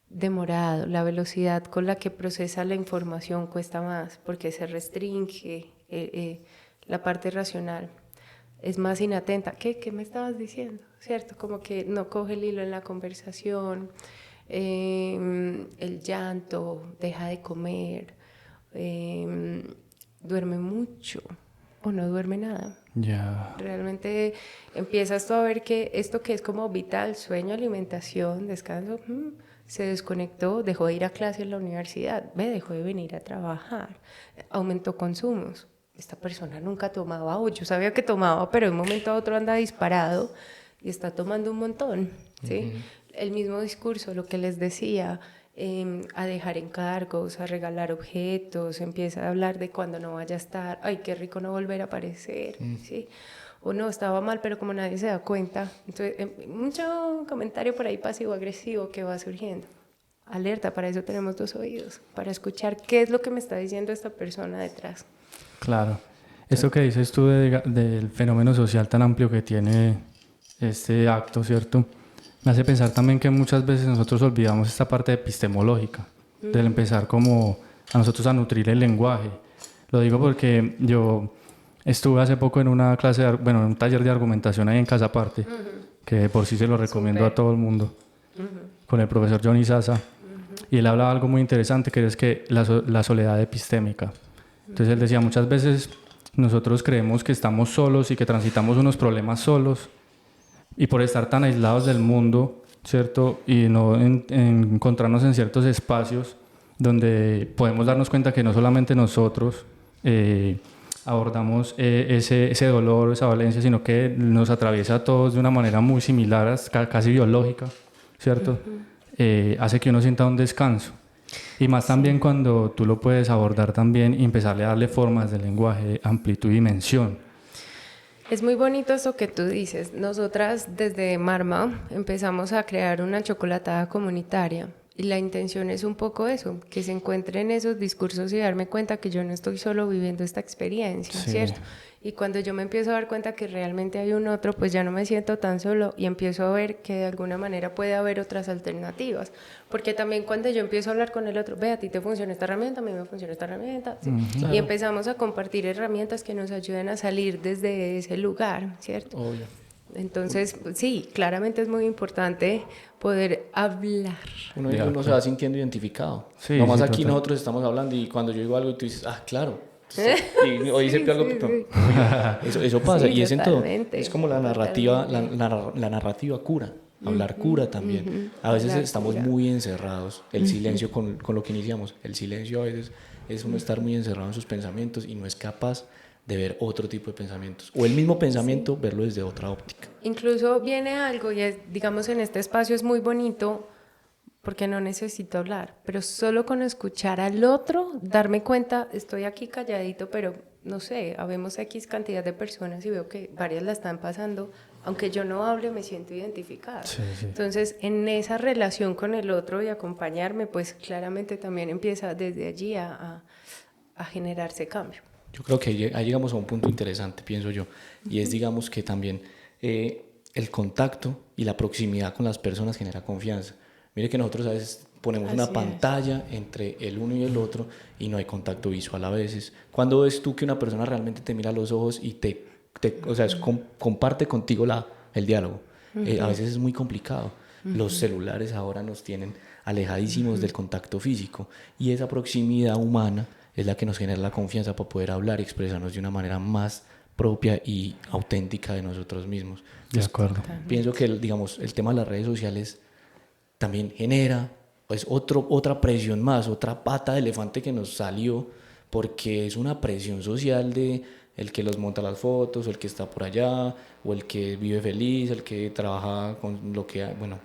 demorado, la velocidad con la que procesa la información cuesta más porque se restringe la parte racional, es más inatenta. ¿Qué me estabas diciendo? ¿Cierto? Como que no coge el hilo en la conversación, el llanto, deja de comer, duerme mucho o no duerme nada. Realmente empiezas tú a ver que esto que es como vital, sueño, alimentación, descanso, se desconectó, dejó de ir a clase en la universidad, dejó de venir a trabajar, aumentó consumos. Esta persona nunca tomaba, o yo sabía que tomaba, pero de un momento a otro anda disparado y está tomando un montón, ¿sí? El mismo discurso, lo que les decía, a dejar encargos, a regalar objetos, empieza a hablar de cuando no vaya a estar, ay, qué rico no volver a aparecer, ¿sí? o no, estaba mal, pero como nadie se da cuenta. Entonces, mucho comentario por ahí pasivo-agresivo que va surgiendo. Alerta, para eso tenemos 2 oídos, para escuchar qué es lo que me está diciendo esta persona detrás. Claro. Esto que dices tú del fenómeno social tan amplio que tiene este acto, ¿cierto? Me hace pensar también que muchas veces nosotros olvidamos esta parte epistemológica, del empezar como a nosotros a nutrir el lenguaje. Lo digo porque yo estuve hace poco en una clase, en un taller de argumentación ahí en Casa Parte, que por sí se lo recomiendo a todo el mundo, con el profesor Johnny Sasa, y él hablaba algo muy interesante, que es que la soledad epistémica. Entonces él decía, muchas veces nosotros creemos que estamos solos y que transitamos unos problemas solos, y por estar tan aislados del mundo, ¿cierto? Y no encontrarnos en ciertos espacios donde podemos darnos cuenta que no solamente nosotros abordamos ese dolor, esa valencia, sino que nos atraviesa a todos de una manera muy similar, casi biológica, ¿cierto? Hace que uno sienta un descanso. Y más también cuando tú lo puedes abordar también y empezarle a darle formas de lenguaje, amplitud y dimensión. Es muy bonito eso que tú dices. Nosotras desde Marma empezamos a crear una chocolatada comunitaria y la intención es un poco eso, que se encuentren esos discursos y darme cuenta que yo no estoy solo viviendo esta experiencia, Sí. ¿cierto? Y cuando yo me empiezo a dar cuenta que realmente hay un otro, pues ya no me siento tan solo y empiezo a ver que de alguna manera puede haber otras alternativas. Porque también cuando yo empiezo a hablar con el otro, ve, a ti te funciona esta herramienta, a mí me funciona esta herramienta, ¿sí? Claro. Y empezamos a compartir herramientas que nos ayuden a salir desde ese lugar, ¿cierto? Obvio. Entonces, sí, claramente es muy importante poder hablar. Uno se va sintiendo identificado. Sí, Nomás sí, aquí total. nosotros estamos hablando y cuando yo digo algo y tú dices, claro. Y hoy dice algo, eso pasa. Sí, y es en todo. totalmente, Es como la narrativa, totalmente. la narrativa cura. Hablar cura también. A veces Hablar estamos cura. muy encerrados. El silencio con lo que iniciamos. El silencio a veces es uno estar muy encerrado en sus pensamientos y no es capaz de ver otro tipo de pensamientos. O el mismo pensamiento, verlo desde otra óptica. Incluso viene algo y es, digamos, en este espacio es muy bonito porque no necesito hablar, pero solo con escuchar al otro, darme cuenta, estoy aquí calladito, pero no sé, habemos X cantidad de personas y veo que varias la están pasando, aunque yo no hable, me siento identificada. Sí, sí. Entonces, en esa relación con el otro y acompañarme, pues claramente también empieza desde allí a generarse cambio. Yo creo que ahí llegamos a un punto interesante, pienso yo, y es, digamos, que también el contacto y la proximidad con las personas genera confianza. Mire que nosotros a veces ponemos Así una es. pantalla entre el uno y el otro y no hay contacto visual a veces. ¿Cuándo ves tú que una persona realmente te mira a los ojos y o sea, comparte contigo el diálogo? A veces es muy complicado. Los celulares ahora nos tienen alejadísimos del contacto físico y esa proximidad humana es la que nos genera la confianza para poder hablar y expresarnos de una manera más propia y auténtica de nosotros mismos. De acuerdo. Pienso que, digamos, el tema de las redes sociales también genera pues otra presión más, otra pata de elefante que nos salió, porque es una presión social de el que los monta las fotos, o el que está por allá, o el que vive feliz, el que trabaja con lo que hay, bueno,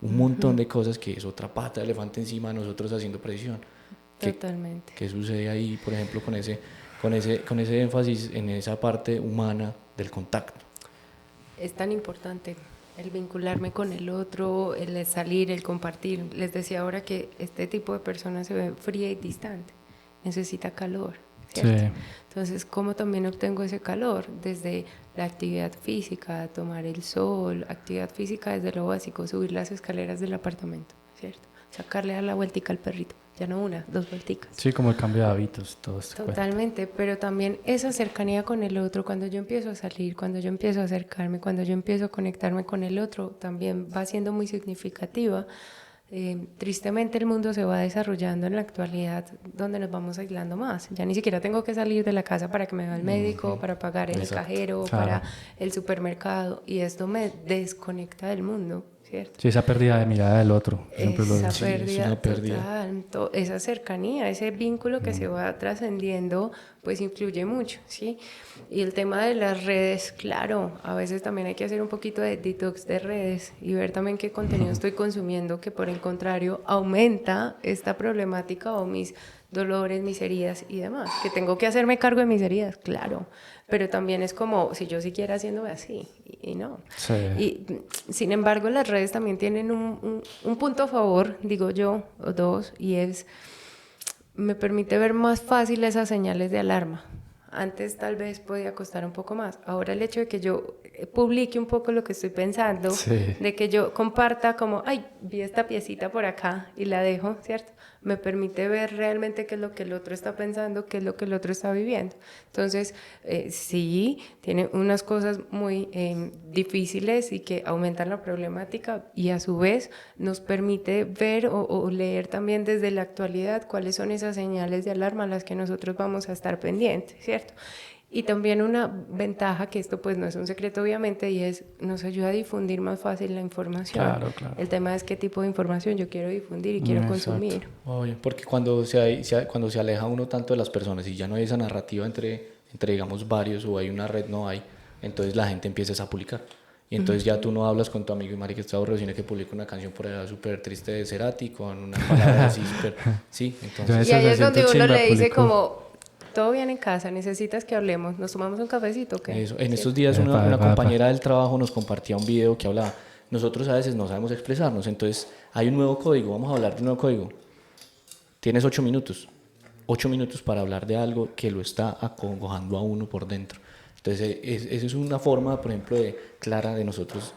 un montón de cosas que es otra pata de elefante encima de nosotros haciendo presión. Totalmente. ¿Qué sucede ahí, por ejemplo, con ese énfasis en esa parte humana del contacto? Es tan importante el vincularme con el otro, el salir, el compartir. Les decía ahora que este tipo de persona se ve fría y distante, necesita calor, ¿cierto? Sí. Entonces, ¿cómo también obtengo ese calor? Desde la actividad física, tomar el sol, actividad física desde lo básico, subir las escaleras del apartamento, ¿cierto? Sacarle a la vueltica al perrito, ya no una, 2 vuelticas. Sí, como el cambio de hábitos, todo esto. Totalmente, pero también esa cercanía con el otro, cuando yo empiezo a salir, cuando yo empiezo a acercarme, cuando yo empiezo a conectarme con el otro, también va siendo muy significativa. Tristemente el mundo se va desarrollando en la actualidad donde nos vamos aislando más. Ya ni siquiera tengo que salir de la casa para que me vea el médico, para pagar en el cajero, Claro. para el supermercado, y esto me desconecta del mundo, ¿cierto? Sí, esa pérdida de mirada del otro. Siempre lo Esa digo. Sí, es pérdida, una pérdida. total, esa cercanía, ese vínculo que se va trascendiendo, pues influye mucho, ¿sí? Y el tema de las redes, claro, a veces también hay que hacer un poquito de detox de redes y ver también qué contenido estoy consumiendo, que por el contrario aumenta esta problemática o mis dolores, mis heridas y demás. Que tengo que hacerme cargo de mis heridas, claro. Pero también es como si yo siguiera haciéndome así, y no. Sí. Y sin embargo, las redes también tienen un punto a favor, digo yo, o dos, y es, me permite ver más fácil esas señales de alarma. Antes tal vez podía costar un poco más. Ahora el hecho de que yo publique un poco lo que estoy pensando, Sí. de que yo comparta como, ay, vi esta piecita por acá y la dejo, ¿cierto? Me permite ver realmente qué es lo que el otro está pensando, qué es lo que el otro está viviendo. Entonces, sí, tiene unas cosas muy difíciles y que aumentan la problemática, y a su vez nos permite ver o leer también desde la actualidad cuáles son esas señales de alarma a las que nosotros vamos a estar pendientes, ¿cierto? Y también una ventaja, que esto pues no es un secreto obviamente, y es, nos ayuda a difundir más fácil la información. Claro, claro. El tema es qué tipo de información yo quiero difundir y quiero Exacto. consumir. Obvio, porque cuando cuando se aleja uno tanto de las personas y ya no hay esa narrativa entre digamos varios, o hay una red, no hay, entonces la gente empieza a publicar. Y entonces ya tú no hablas con tu amigo y marica está aburrido, sino que publica una canción por allá súper triste de Cerati con una palabra así súper... Sí, entonces... Y ahí es donde uno le dice publicó. como, todo bien en casa, necesitas que hablemos, ¿nos tomamos un cafecito o qué? Eso. En Sí. estos días Epa, una epa, compañera del trabajo nos compartía un video que hablaba, nosotros a veces no sabemos expresarnos, entonces hay un nuevo código, vamos a hablar de un nuevo código. Tienes 8 minutos, 8 minutos para hablar de algo que lo está acongojando a uno por dentro. Entonces, eso es una forma, por ejemplo, clara de nosotros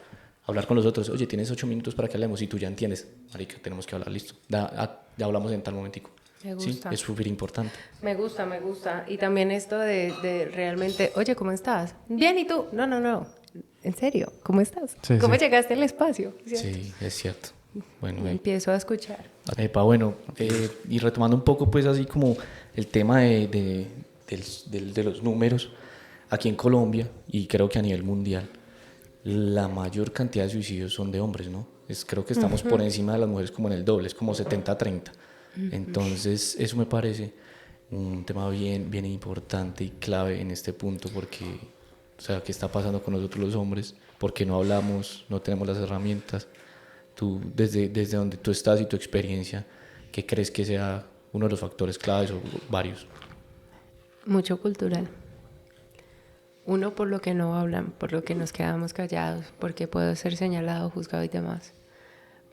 hablar con los otros. Oye, tienes 8 minutos para que hablemos, y tú ya entiendes, marica, tenemos que hablar, listo. Ya hablamos en tal momentico. Me Sí, gusta. es súper importante. Me gusta, me gusta. Y también esto de realmente, oye, ¿cómo estás? Bien, ¿y tú? No, no, no. En serio, ¿cómo estás? Sí, ¿Cómo sí. llegaste al espacio? ¿Cierto? Sí, es cierto. Bueno, Y empiezo a escuchar. epa, bueno, y retomando un poco, pues así como el tema de los números, aquí en Colombia, y creo que a nivel mundial, la mayor cantidad de suicidios son de hombres, ¿no? Creo que estamos por encima de las mujeres como en el doble, es como 70-30. Entonces, eso me parece un tema bien, bien importante y clave en este punto, porque, o sea, ¿qué está pasando con nosotros los hombres? Porque no hablamos, no tenemos las herramientas. Tú, desde donde tú estás y tu experiencia, ¿qué crees que sea uno de los factores claves, o varios? Mucho cultural. Uno, por lo que no hablan, por lo que nos quedamos callados, porque puedo ser señalado, juzgado y demás.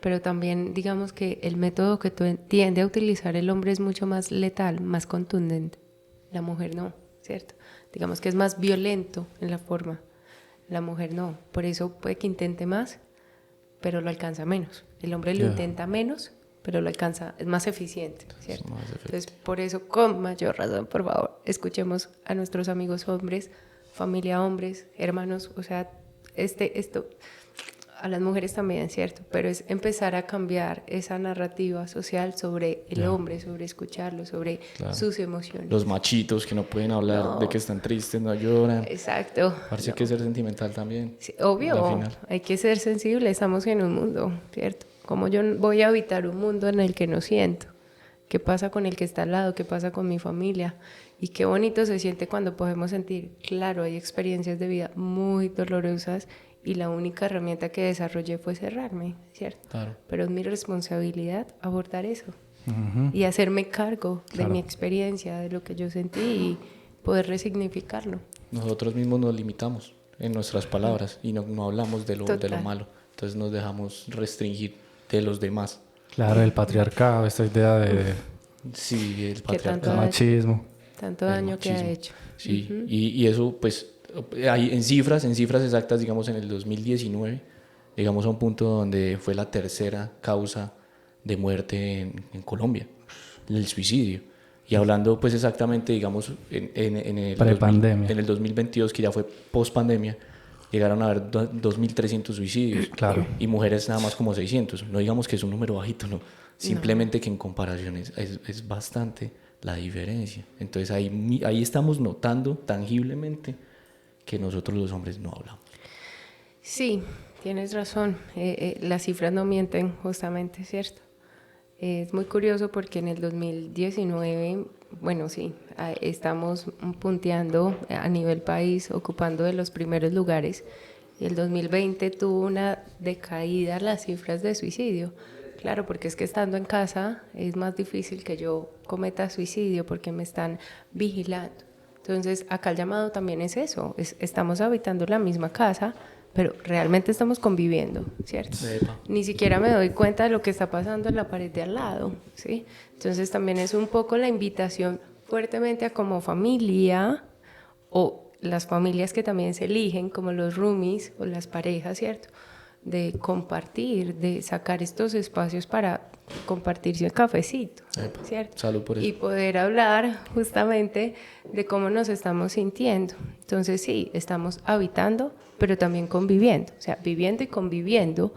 Pero también digamos que el método que tiende a utilizar el hombre es mucho más letal, más contundente. La mujer no, ¿cierto? Digamos que es más violento en la forma. La mujer no. Por eso puede que intente más, pero lo alcanza menos. El hombre lo intenta menos, pero lo alcanza, es más eficiente, ¿cierto? Entonces, por eso, con mayor razón, por favor, escuchemos a nuestros amigos hombres, familia hombres, hermanos, o sea, esto, a las mujeres también, ¿cierto? Pero es empezar a cambiar esa narrativa social sobre el hombre, sobre escucharlo, sobre sus emociones. Los machitos que no pueden hablar de que están tristes, no lloran. Exacto. Parece que ser sentimental también. Sí, obvio, Al final. hay que ser sensible, estamos en un mundo, ¿cierto? ¿Cómo yo voy a habitar un mundo en el que no siento? ¿Qué pasa con el que está al lado? ¿Qué pasa con mi familia? Y qué bonito se siente cuando podemos sentir, claro, hay experiencias de vida muy dolorosas y la única herramienta que desarrollé fue cerrarme, ¿cierto? Claro. Pero es mi responsabilidad abordar eso y hacerme cargo de mi experiencia, de lo que yo sentí y poder resignificarlo. Nosotros mismos nos limitamos en nuestras palabras y no hablamos de lo malo. Entonces nos dejamos restringir de los demás. Claro, el patriarcado, esta idea de Sí, el ¿Qué tanto patriarcado. machismo. Tanto daño que ha hecho. Sí, y eso pues hay en cifras exactas, digamos en el 2019, llegamos a un punto donde fue la tercera causa de muerte en Colombia, el suicidio. Y hablando pues exactamente, digamos, en el Prepandemia. en el 2022, que ya fue post-pandemia, llegaron a haber 2.300 suicidios. Claro. Y mujeres nada más como 600. No digamos que es un número bajito, no. Simplemente que en comparación es bastante la diferencia. Entonces ahí estamos notando tangiblemente que nosotros los hombres no hablamos. Sí, tienes razón. Las cifras no mienten, justamente, ¿cierto? Es muy curioso porque en el 2019, bueno, sí, estamos punteando a nivel país, ocupando de los primeros lugares. Y el 2020 tuvo una decaída las cifras de suicidio. Claro, porque es que estando en casa es más difícil que yo cometa suicidio porque me están vigilando. Entonces, acá el llamado también es eso, estamos habitando la misma casa, pero realmente estamos conviviendo, ¿cierto? Epa. Ni siquiera me doy cuenta de lo que está pasando en la pared de al lado, ¿sí? Entonces, también es un poco la invitación fuertemente a como familia o las familias que también se eligen, como los roomies o las parejas, ¿cierto? De compartir, de sacar estos espacios para compartirse el cafecito, Epa, ¿cierto? salud por eso. Y poder hablar justamente de cómo nos estamos sintiendo. Entonces sí, estamos habitando, pero también conviviendo, o sea, viviendo y conviviendo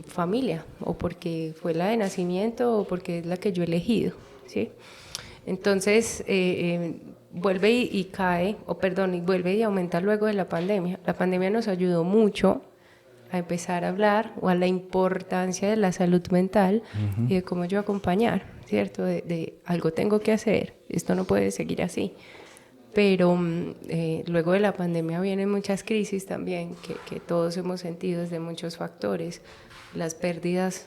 familia, o porque fue la de nacimiento o porque es la que yo he elegido, ¿sí? Entonces, vuelve y cae, o perdón, y vuelve y aumenta luego de la pandemia. La pandemia nos ayudó mucho a empezar a hablar o a la importancia de la salud mental y de cómo yo acompañar, ¿cierto? De algo tengo que hacer, esto no puede seguir así. Pero luego de la pandemia vienen muchas crisis también que todos hemos sentido desde muchos factores, las pérdidas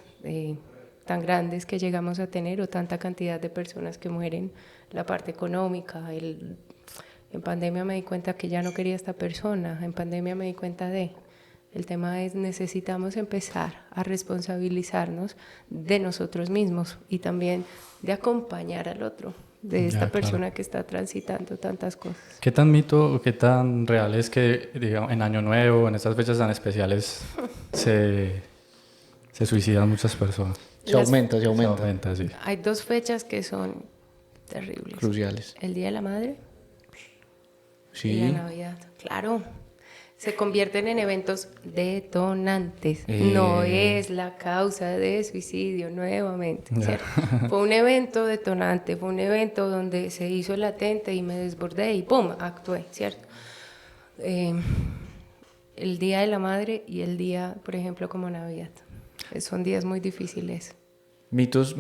tan grandes que llegamos a tener o tanta cantidad de personas que mueren, la parte económica, en pandemia me di cuenta que ya no quería esta persona, en pandemia me di cuenta el tema es necesitamos empezar a responsabilizarnos de nosotros mismos y también de acompañar al otro, de esta persona que está transitando tantas cosas. ¿Qué tan mito o qué tan real es que, digamos, en Año Nuevo, en estas fechas tan especiales, se suicidan muchas personas? Se aumenta. Se aumenta, sí. Hay dos fechas que son terribles. Cruciales. El Día de la Madre y Sí. la Navidad. Claro, se convierten en eventos detonantes. No es la causa de suicidio nuevamente, ¿cierto? Fue un evento detonante, fue un evento donde se hizo el latente y me desbordé y ¡pum! Actué, ¿cierto? El Día de la Madre y el día, por ejemplo, como Navidad. Son días muy difíciles. Mitos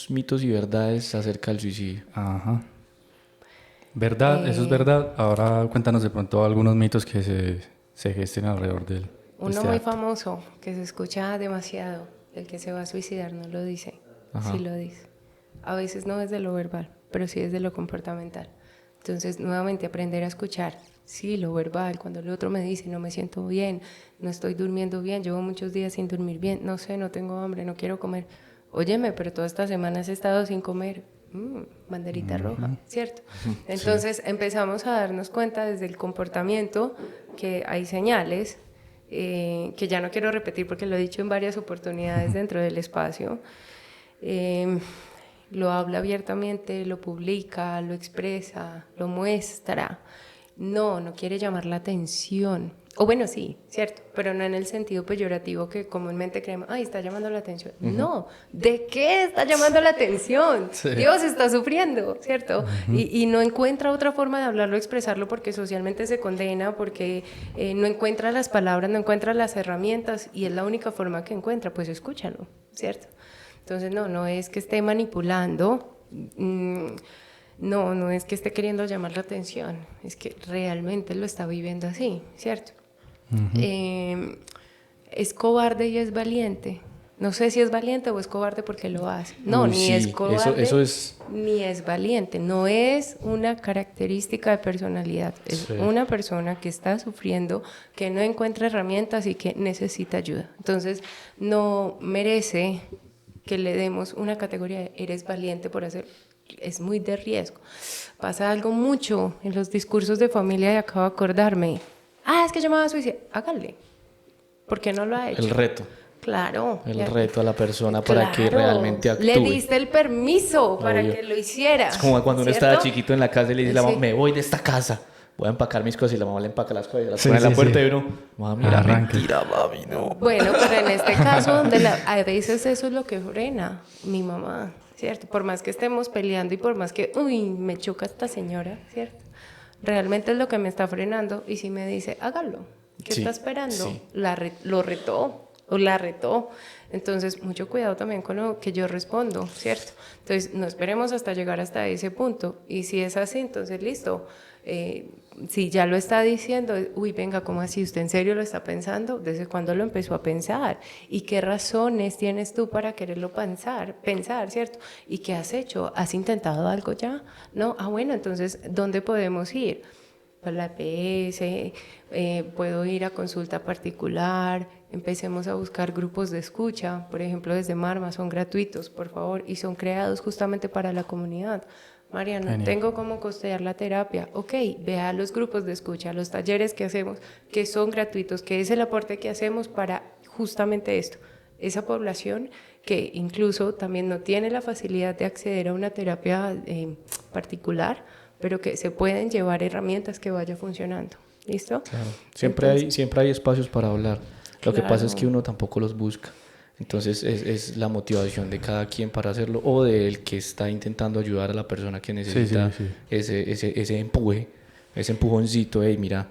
y verdades acerca del suicidio. Ajá. ¿Verdad? ¿Eso es verdad? Ahora cuéntanos de pronto algunos mitos que se gesten alrededor de Uno este muy acto. famoso, que se escucha demasiado, el que se va a suicidar no lo dice, Ajá. sí lo dice. A veces no desde lo verbal, pero sí desde lo comportamental. Entonces, nuevamente aprender a escuchar, sí, lo verbal, cuando el otro me dice, no me siento bien, no estoy durmiendo bien, llevo muchos días sin dormir bien, no sé, no tengo hambre, no quiero comer. Óyeme, pero toda esta semana has estado sin comer. Banderita roja, ¿cierto? Entonces empezamos a darnos cuenta desde el comportamiento que hay señales que ya no quiero repetir porque lo he dicho en varias oportunidades dentro del espacio. Lo habla abiertamente, lo publica, lo expresa, lo muestra. No quiere llamar la atención. O bueno, sí, cierto, pero no en el sentido peyorativo que comúnmente creemos, ay, está llamando la atención. No, ¿de qué está llamando la atención? Sí. Dios está sufriendo, ¿cierto? Y no encuentra otra forma de hablarlo, expresarlo, porque socialmente se condena, porque no encuentra las palabras, no encuentra las herramientas, y es la única forma que encuentra, pues escúchalo, ¿cierto? Entonces, no es que esté manipulando, no es que esté queriendo llamar la atención, es que realmente lo está viviendo así, ¿cierto? Es cobarde y es valiente. No sé si es valiente o es cobarde porque lo hace. No, Uy, ni sí, es cobarde eso es... ni es valiente. No es una característica de personalidad. Es Sí. una persona que está sufriendo, que no encuentra herramientas y que necesita ayuda. Entonces, no merece que le demos una categoría de eres valiente por hacer. Es muy de riesgo. Pasa algo mucho en los discursos de familia y acabo de acordarme. Es que yo me voy a suicidar. Hágale. ¿Por qué no lo ha hecho? El reto. Claro. El reto a la persona para que Claro. realmente actúe. Le diste el permiso para Obvio. que lo hiciera. Es como cuando uno ¿cierto? estaba chiquito en la casa y le dice a la Sí. mamá, me voy de esta casa. Voy a empacar mis cosas y la mamá le empaca las cosas y las Sí, pone en la sí, puerta sí. y uno, mami, mira, Arranca. mentira, mami, no. Bueno, pero en este caso, a veces eso es lo que frena mi mamá, ¿cierto? Por más que estemos peleando y por más que, me choca esta señora, ¿cierto? Realmente es lo que me está frenando y si me dice, hágalo, ¿qué Sí, está esperando? sí. Lo retó o la retó. Entonces, mucho cuidado también con lo que yo respondo, ¿cierto? Entonces, no esperemos hasta llegar hasta ese punto. Y si es así, entonces listo. si ya lo está diciendo, uy, venga, ¿cómo así? ¿Usted en serio lo está pensando? ¿Desde cuándo lo empezó a pensar? ¿Y qué razones tienes tú para quererlo pensar, ¿cierto? ¿Y qué has hecho? ¿Has intentado algo ya? No, bueno, entonces, ¿dónde podemos ir? Pues la EPS, puedo ir a consulta particular, empecemos a buscar grupos de escucha, por ejemplo, desde Marma, son gratuitos, por favor, y son creados justamente para la comunidad. Mariano, Genial. tengo cómo costear la terapia. Ok, vea los grupos de escucha, los talleres que hacemos, que son gratuitos, que es el aporte que hacemos para justamente esto. Esa población que incluso también no tiene la facilidad de acceder a una terapia particular, pero que se pueden llevar herramientas que vaya funcionando. ¿Listo? Claro. Siempre hay espacios para hablar. Lo que pasa es que uno tampoco los busca. Entonces es la motivación de cada quien para hacerlo o del que está intentando ayudar a la persona que necesita ese empuje, ese empujoncito. Hey, mira,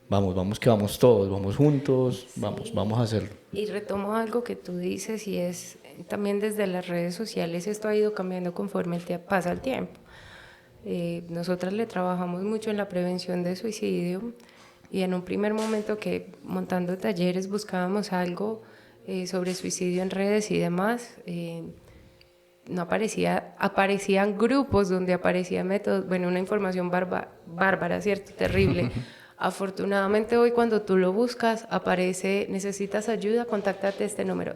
vamos que vamos todos, vamos juntos, vamos a hacerlo. Y retomo algo que tú dices y es también desde las redes sociales, esto ha ido cambiando conforme pasa el tiempo. Nosotras le trabajamos mucho en la prevención de suicidio y en un primer momento que montando talleres buscábamos algo sobre suicidio en redes y demás, no aparecían grupos donde aparecían métodos, bueno, una información bárbara, ¿cierto? Terrible. Afortunadamente hoy cuando tú lo buscas aparece, necesitas ayuda, contáctate a este número.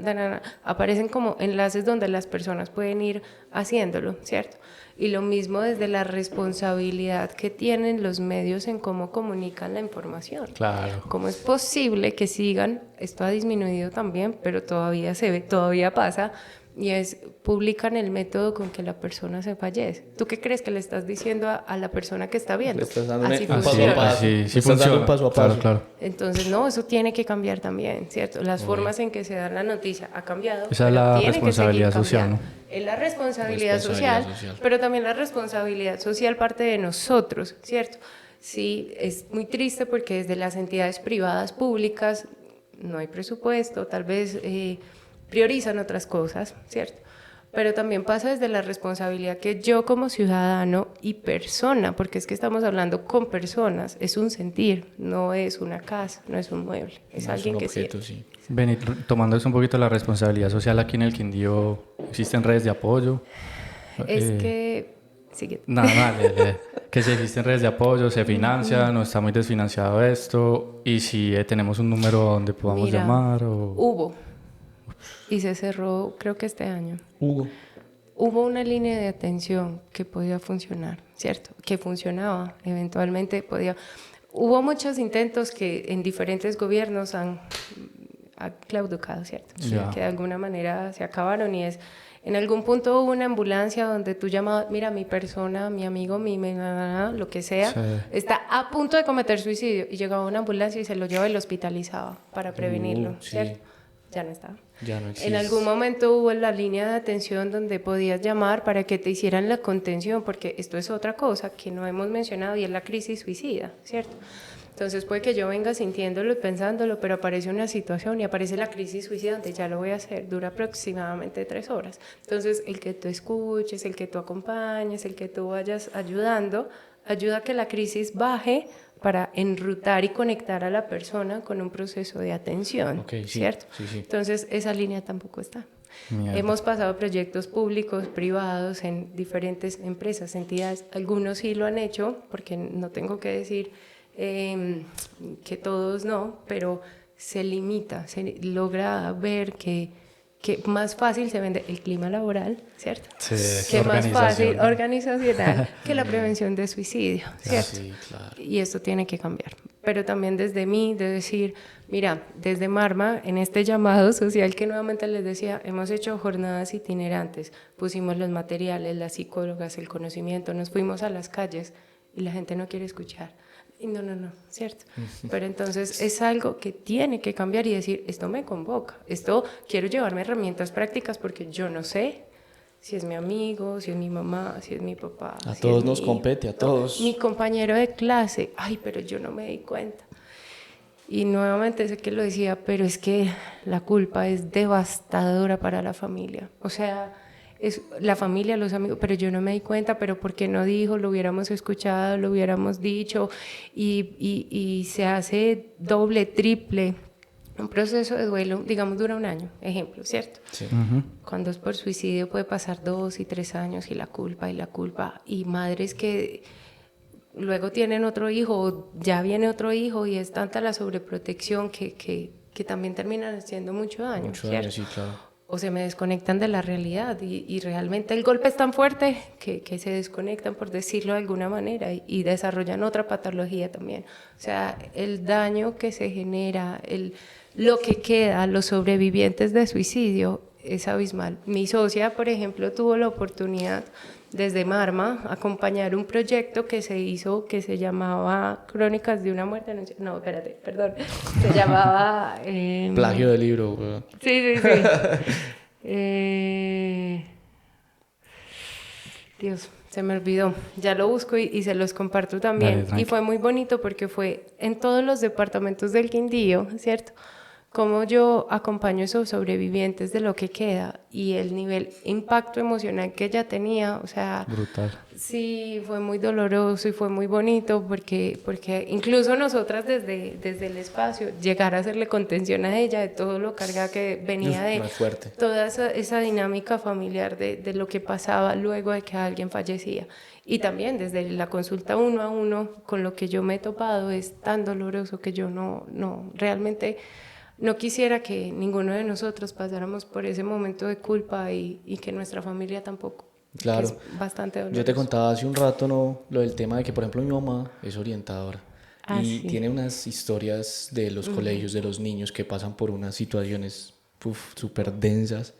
Aparecen como enlaces donde las personas pueden ir haciéndolo, ¿cierto? Y lo mismo desde la responsabilidad que tienen los medios en cómo comunican la información. Claro. ¿Cómo es posible que sigan? Esto ha disminuido también, pero todavía se ve, todavía pasa. Y publican el método con que la persona se fallece. ¿Tú qué crees que le estás diciendo a la persona que está viendo? Le estás dando así un paso funciona. a paso. Sí, Le sí estás dando un funciona. paso a paso. Claro. Entonces, no, eso tiene que cambiar también, ¿cierto? Las formas en que se da la noticia ha cambiado. Esa es pero la tiene que seguir responsabilidad social, cambiando. ¿no? Es la responsabilidad Responsabilidad social, social. pero también la responsabilidad social parte de nosotros, ¿cierto? Sí, es muy triste porque desde las entidades privadas públicas no hay presupuesto, tal vez priorizan otras cosas, ¿cierto? Pero también pasa desde la responsabilidad que yo como ciudadano y persona, porque es que estamos hablando con personas, es un sentir, no es una casa, no es un mueble, es No, alguien un que objeto, siente. sí. Ven, tomando eso un poquito la responsabilidad social aquí en el Quindío, ¿existen redes de apoyo? Es que... Sigue. Nada, que si existen redes de apoyo, se financia, no está muy desfinanciado esto, y si tenemos un número donde podamos Mira, llamar o... Hubo, y se cerró creo que este año. Hugo. Hubo una línea de atención que podía funcionar, ¿cierto? Que funcionaba, eventualmente podía... Hubo muchos intentos que en diferentes gobiernos han claudicado, ¿cierto? Ya. Que de alguna manera se acabaron y es... En algún punto hubo una ambulancia donde tú llamabas, mira, mi persona, mi amigo, lo que sea, Sí. está a punto de cometer suicidio. Y llegaba una ambulancia y se lo llevaba y lo hospitalizaba para prevenirlo, Sí. ¿cierto? Ya no está. Ya no existe. En algún momento hubo la línea de atención donde podías llamar para que te hicieran la contención, porque esto es otra cosa que no hemos mencionado y es la crisis suicida, ¿cierto? Entonces puede que yo venga sintiéndolo y pensándolo, pero aparece una situación y aparece la crisis suicida donde ya lo voy a hacer, dura aproximadamente 3 horas. Entonces el que tú escuches, el que tú acompañes, el que tú vayas ayudando, ayuda a que la crisis baje para enrutar y conectar a la persona con un proceso de atención, Ok, sí, ¿cierto? sí. Entonces esa línea tampoco está. Mierda. Hemos pasado proyectos públicos, privados, en diferentes empresas, entidades. Algunos sí lo han hecho, porque no tengo que decir que todos no, pero se limita, se logra ver que más fácil se vende el clima laboral, ¿cierto? Sí, Que más fácil, organización. organizacional, que la prevención de suicidio, ¿cierto? Sí, claro. Y esto tiene que cambiar. Pero también desde mí, de decir, mira, desde Marma, en este llamado social que nuevamente les decía, hemos hecho jornadas itinerantes, pusimos los materiales, las psicólogas, el conocimiento, nos fuimos a las calles y la gente no quiere escuchar. Y no, ¿cierto? Pero entonces es algo que tiene que cambiar y decir, esto me convoca, esto quiero llevarme herramientas prácticas porque yo no sé si es mi amigo, si es mi mamá, si es mi papá. A si todos es nos mi compete, a todos. Mi compañero de clase, ay, pero yo no me di cuenta. Y nuevamente sé que lo decía, pero es que la culpa es devastadora para la familia. O sea, es la familia, los amigos, pero yo no me di cuenta, pero ¿por qué no dijo? Lo hubiéramos escuchado, lo hubiéramos dicho, y se hace doble, triple. Un proceso de duelo, digamos, dura un año, ejemplo, ¿cierto? Sí. Cuando es por suicidio puede pasar 2 y 3 años y la culpa, y madres que luego tienen otro hijo, o ya viene otro hijo, y es tanta la sobreprotección que también terminan haciendo mucho daño, Mucho ¿cierto? daño, sí, claro. O se me desconectan de la realidad, y realmente el golpe es tan fuerte que se desconectan, por decirlo de alguna manera, y desarrollan otra patología también. O sea, el daño que se genera, lo que queda, los sobrevivientes de suicidio es abismal. Mi socia, por ejemplo, tuvo la oportunidad desde Marma acompañar un proyecto que se hizo que se llamaba Crónicas de una muerte anunciada. No, espérate, perdón. Se llamaba... Plagio de libro, weón. Sí. Dios, se me olvidó. Ya lo busco y se los comparto también. Dale, tranqui. Y fue muy bonito porque fue en todos los departamentos del Quindío, ¿cierto? Cómo yo acompaño a esos sobrevivientes de lo que queda, y el nivel impacto emocional que ella tenía, o sea, Brutal. sí, fue muy doloroso y fue muy bonito porque incluso nosotras desde el espacio llegar a hacerle contención a ella de todo lo cargada que venía de Más fuerte. toda esa dinámica familiar de lo que pasaba luego de que alguien fallecía. Y también desde la consulta 1 a 1 con lo que yo me he topado es tan doloroso que yo no realmente no quisiera que ninguno de nosotros pasáramos por ese momento de culpa, y que nuestra familia tampoco. Claro. Que es bastante doloroso. Yo te contaba hace un rato, ¿no? Lo del tema de que, por ejemplo, mi mamá es orientadora y Sí. tiene unas historias de los colegios, de los niños que pasan por unas situaciones súper densas,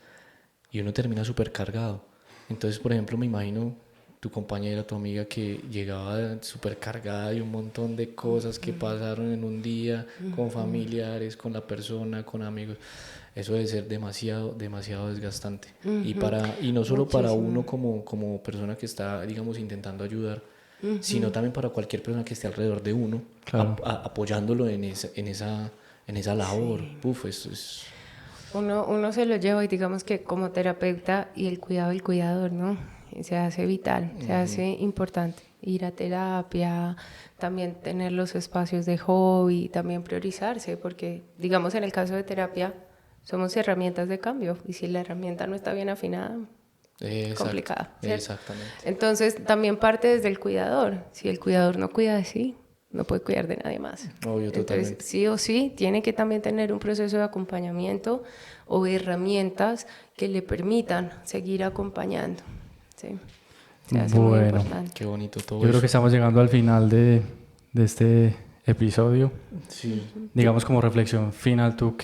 y uno termina súper cargado. Entonces, por ejemplo, me imagino tu compañera, tu amiga que llegaba súper cargada de un montón de cosas que pasaron en un día con familiares, con la persona, con amigos. Eso debe ser demasiado desgastante. Y no solo para uno como persona que está, digamos, intentando ayudar, sino también para cualquier persona que esté alrededor de uno, Claro. apoyándolo en esa labor. Uf, eso es... Uno se lo lleva, y digamos que como terapeuta y el cuidado del cuidador, ¿no? Se hace vital, se hace importante. Ir a terapia, también tener los espacios de hobby, también priorizarse, porque digamos en el caso de terapia somos herramientas de cambio, y si la herramienta no está bien afinada, complicada, ¿cierto? Exactamente. Entonces también parte desde el cuidador. Si el cuidador no cuida de sí, no puede cuidar de nadie más. Obvio, Entonces, totalmente. sí o sí, tiene que también tener un proceso de acompañamiento o herramientas que le permitan seguir acompañando. ¿Sí? Se hace muy Bueno. importante. Qué bonito todo Yo creo eso. que estamos llegando al final de este episodio. Sí. Digamos, como reflexión final, ¿tú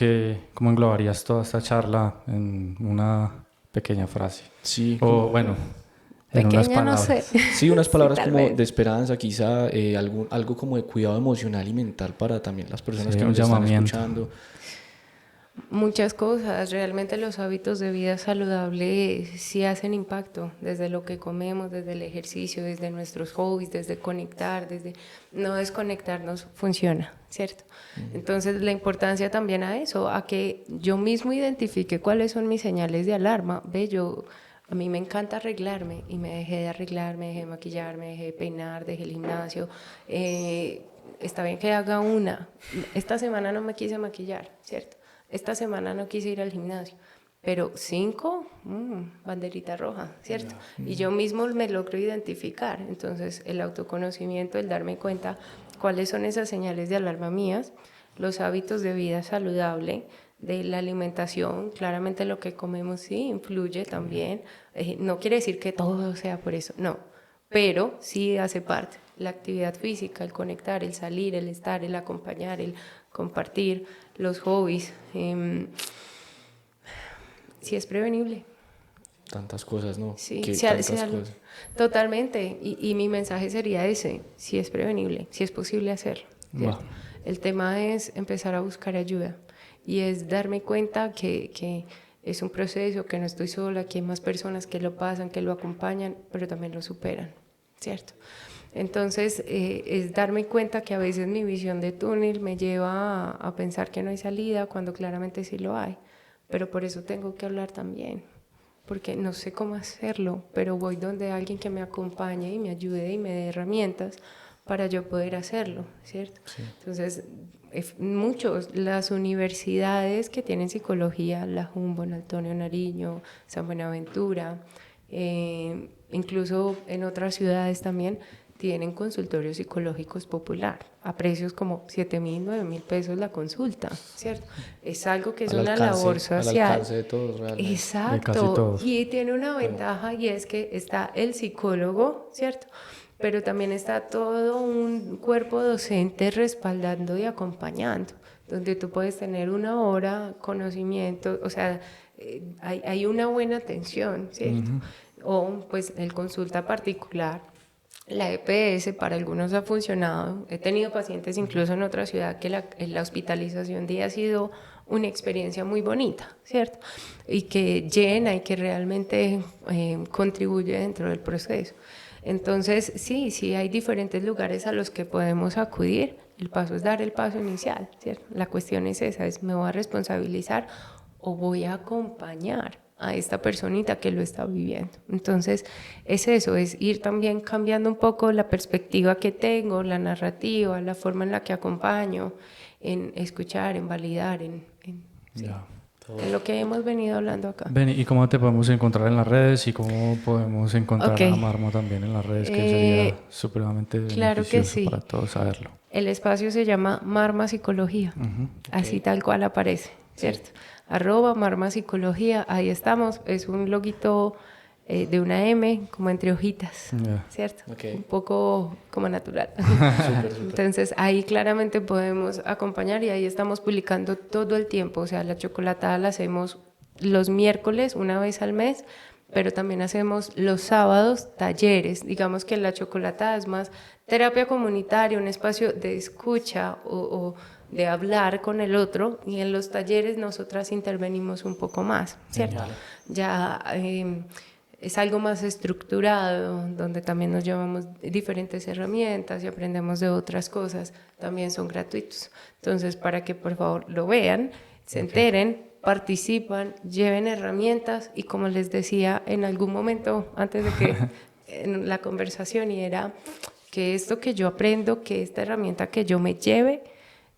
cómo englobarías toda esta charla en una pequeña frase? Sí, O bueno, en unas Pequeña, no palabras. sé. sí, unas palabras tal como vez. de esperanza, quizá algo como de cuidado emocional y mental para también las personas Sí, que un nos están llamamiento. escuchando. Muchas cosas, realmente los hábitos de vida saludable sí hacen impacto, desde lo que comemos, desde el ejercicio, desde nuestros hobbies, desde conectar, desde no desconectarnos, funciona, ¿cierto? Entonces la importancia también a eso, a que yo mismo identifique cuáles son mis señales de alarma. A mí me encanta arreglarme, y me dejé de arreglar, me dejé de maquillar, me dejé de peinar, dejé el gimnasio. Está bien que haga esta semana no me quise maquillar, ¿cierto? Esta semana no quise ir al gimnasio, pero 5, banderita roja, ¿cierto? Y yo mismo me logro identificar. Entonces, el autoconocimiento, el darme cuenta cuáles son esas señales de alarma mías, los hábitos de vida saludable, de la alimentación, claramente lo que comemos sí influye también. No quiere decir que todo sea por eso, no, pero sí hace parte. La actividad física, el conectar, el salir, el estar, el acompañar, el compartir, los hobbies, sí es prevenible. Tantas cosas, ¿no? Sí, Que sí, tantas sí, cosas. totalmente. Y mi mensaje sería ese: sí es prevenible, sí es posible hacerlo, ¿cierto? Va. El tema es empezar a buscar ayuda, y es darme cuenta que es un proceso, que no estoy sola, que hay más personas que lo pasan, que lo acompañan, pero también lo superan, ¿cierto? Entonces, es darme cuenta que a veces mi visión de túnel me lleva a pensar que no hay salida, cuando claramente sí lo hay, pero por eso tengo que hablar también, porque no sé cómo hacerlo, pero voy donde alguien que me acompañe y me ayude y me dé herramientas para yo poder hacerlo, ¿cierto? Sí. Entonces, las universidades que tienen psicología, la Humboldt, Antonio Nariño, San Buenaventura, incluso en otras ciudades también, tienen consultorios psicológicos popular a precios como 7.000, 9.000 pesos la consulta, ¿cierto? Es algo que es una labor social. Al alcance de todos, realmente. Exacto. De casi todos. Y tiene una ventaja y es que está el psicólogo, ¿cierto? Pero también está todo un cuerpo docente respaldando y acompañando, donde tú puedes tener una hora, conocimiento, o sea, hay una buena atención, ¿cierto? O pues el consulta particular. La EPS para algunos ha funcionado. He tenido pacientes incluso en otra ciudad que la hospitalización día ha sido una experiencia muy bonita, ¿cierto? Y que llena y que realmente contribuye dentro del proceso. Entonces, sí, hay diferentes lugares a los que podemos acudir. El paso es dar el paso inicial, ¿cierto? La cuestión es esa, ¿me voy a responsabilizar o voy a acompañar a esta personita que lo está viviendo? Entonces, es eso, es ir también cambiando un poco la perspectiva que tengo, la narrativa, la forma en la que acompaño, en escuchar, en validar, en lo que hemos venido hablando acá. Beni, ¿y cómo te podemos encontrar en las redes y cómo podemos encontrar a Marma también en las redes? Que sería supremamente beneficioso para todos saberlo. El espacio se llama Marma Psicología, así tal cual aparece, ¿cierto? @Marma Psicología, ahí estamos, es un loguito de una M como entre hojitas, ¿cierto? Un poco como natural. Súper. Entonces ahí claramente podemos acompañar y ahí estamos publicando todo el tiempo, o sea, la chocolatada la hacemos los miércoles una vez al mes, pero también hacemos los sábados talleres. Digamos que la chocolatada es más terapia comunitaria, un espacio de escucha o de hablar con el otro, y en los talleres nosotras intervenimos un poco más, ¿cierto? Ya es algo más estructurado, donde también nos llevamos diferentes herramientas y aprendemos de otras cosas, también son gratuitos. Entonces, para que por favor lo vean, se enteren, participan, lleven herramientas y, como les decía en algún momento antes de que en la conversación, y era que esto que yo aprendo, que esta herramienta que yo me lleve,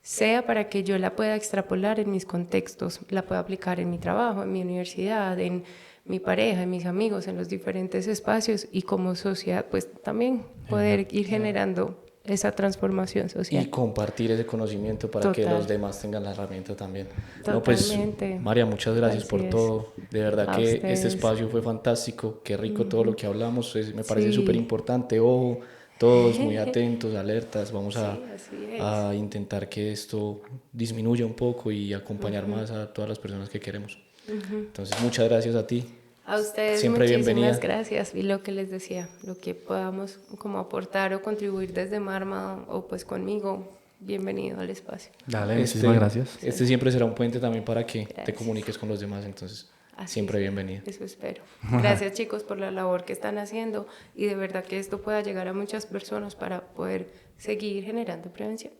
sea para que yo la pueda extrapolar en mis contextos, la pueda aplicar en mi trabajo, en mi universidad, en mi pareja, en mis amigos, en los diferentes espacios, y como sociedad pues también poder ir generando esa transformación social. Y compartir ese conocimiento para que los demás tengan la herramienta también. No, pues, María, muchas gracias por todo. De verdad que este espacio fue fantástico, qué rico todo lo que hablamos, me parece súper importante. Ojo, todos muy atentos, alertas, vamos a intentar que esto disminuya un poco y acompañar más a todas las personas que queremos. Entonces, muchas gracias a ti. A ustedes siempre muchísimas gracias, y lo que les decía, lo que podamos como aportar o contribuir desde Marma o pues conmigo, bienvenido al espacio. Dale, muchísimas gracias. Este siempre será un puente también para que te comuniques con los demás, entonces siempre bienvenido. Eso espero. Gracias, chicos, por la labor que están haciendo, y de verdad que esto pueda llegar a muchas personas para poder seguir generando prevención.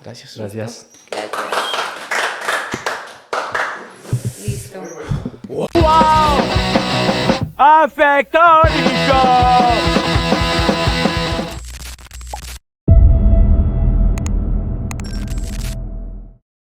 Gracias. Gracias. Listo. ¡Wow! ¡Afectónico!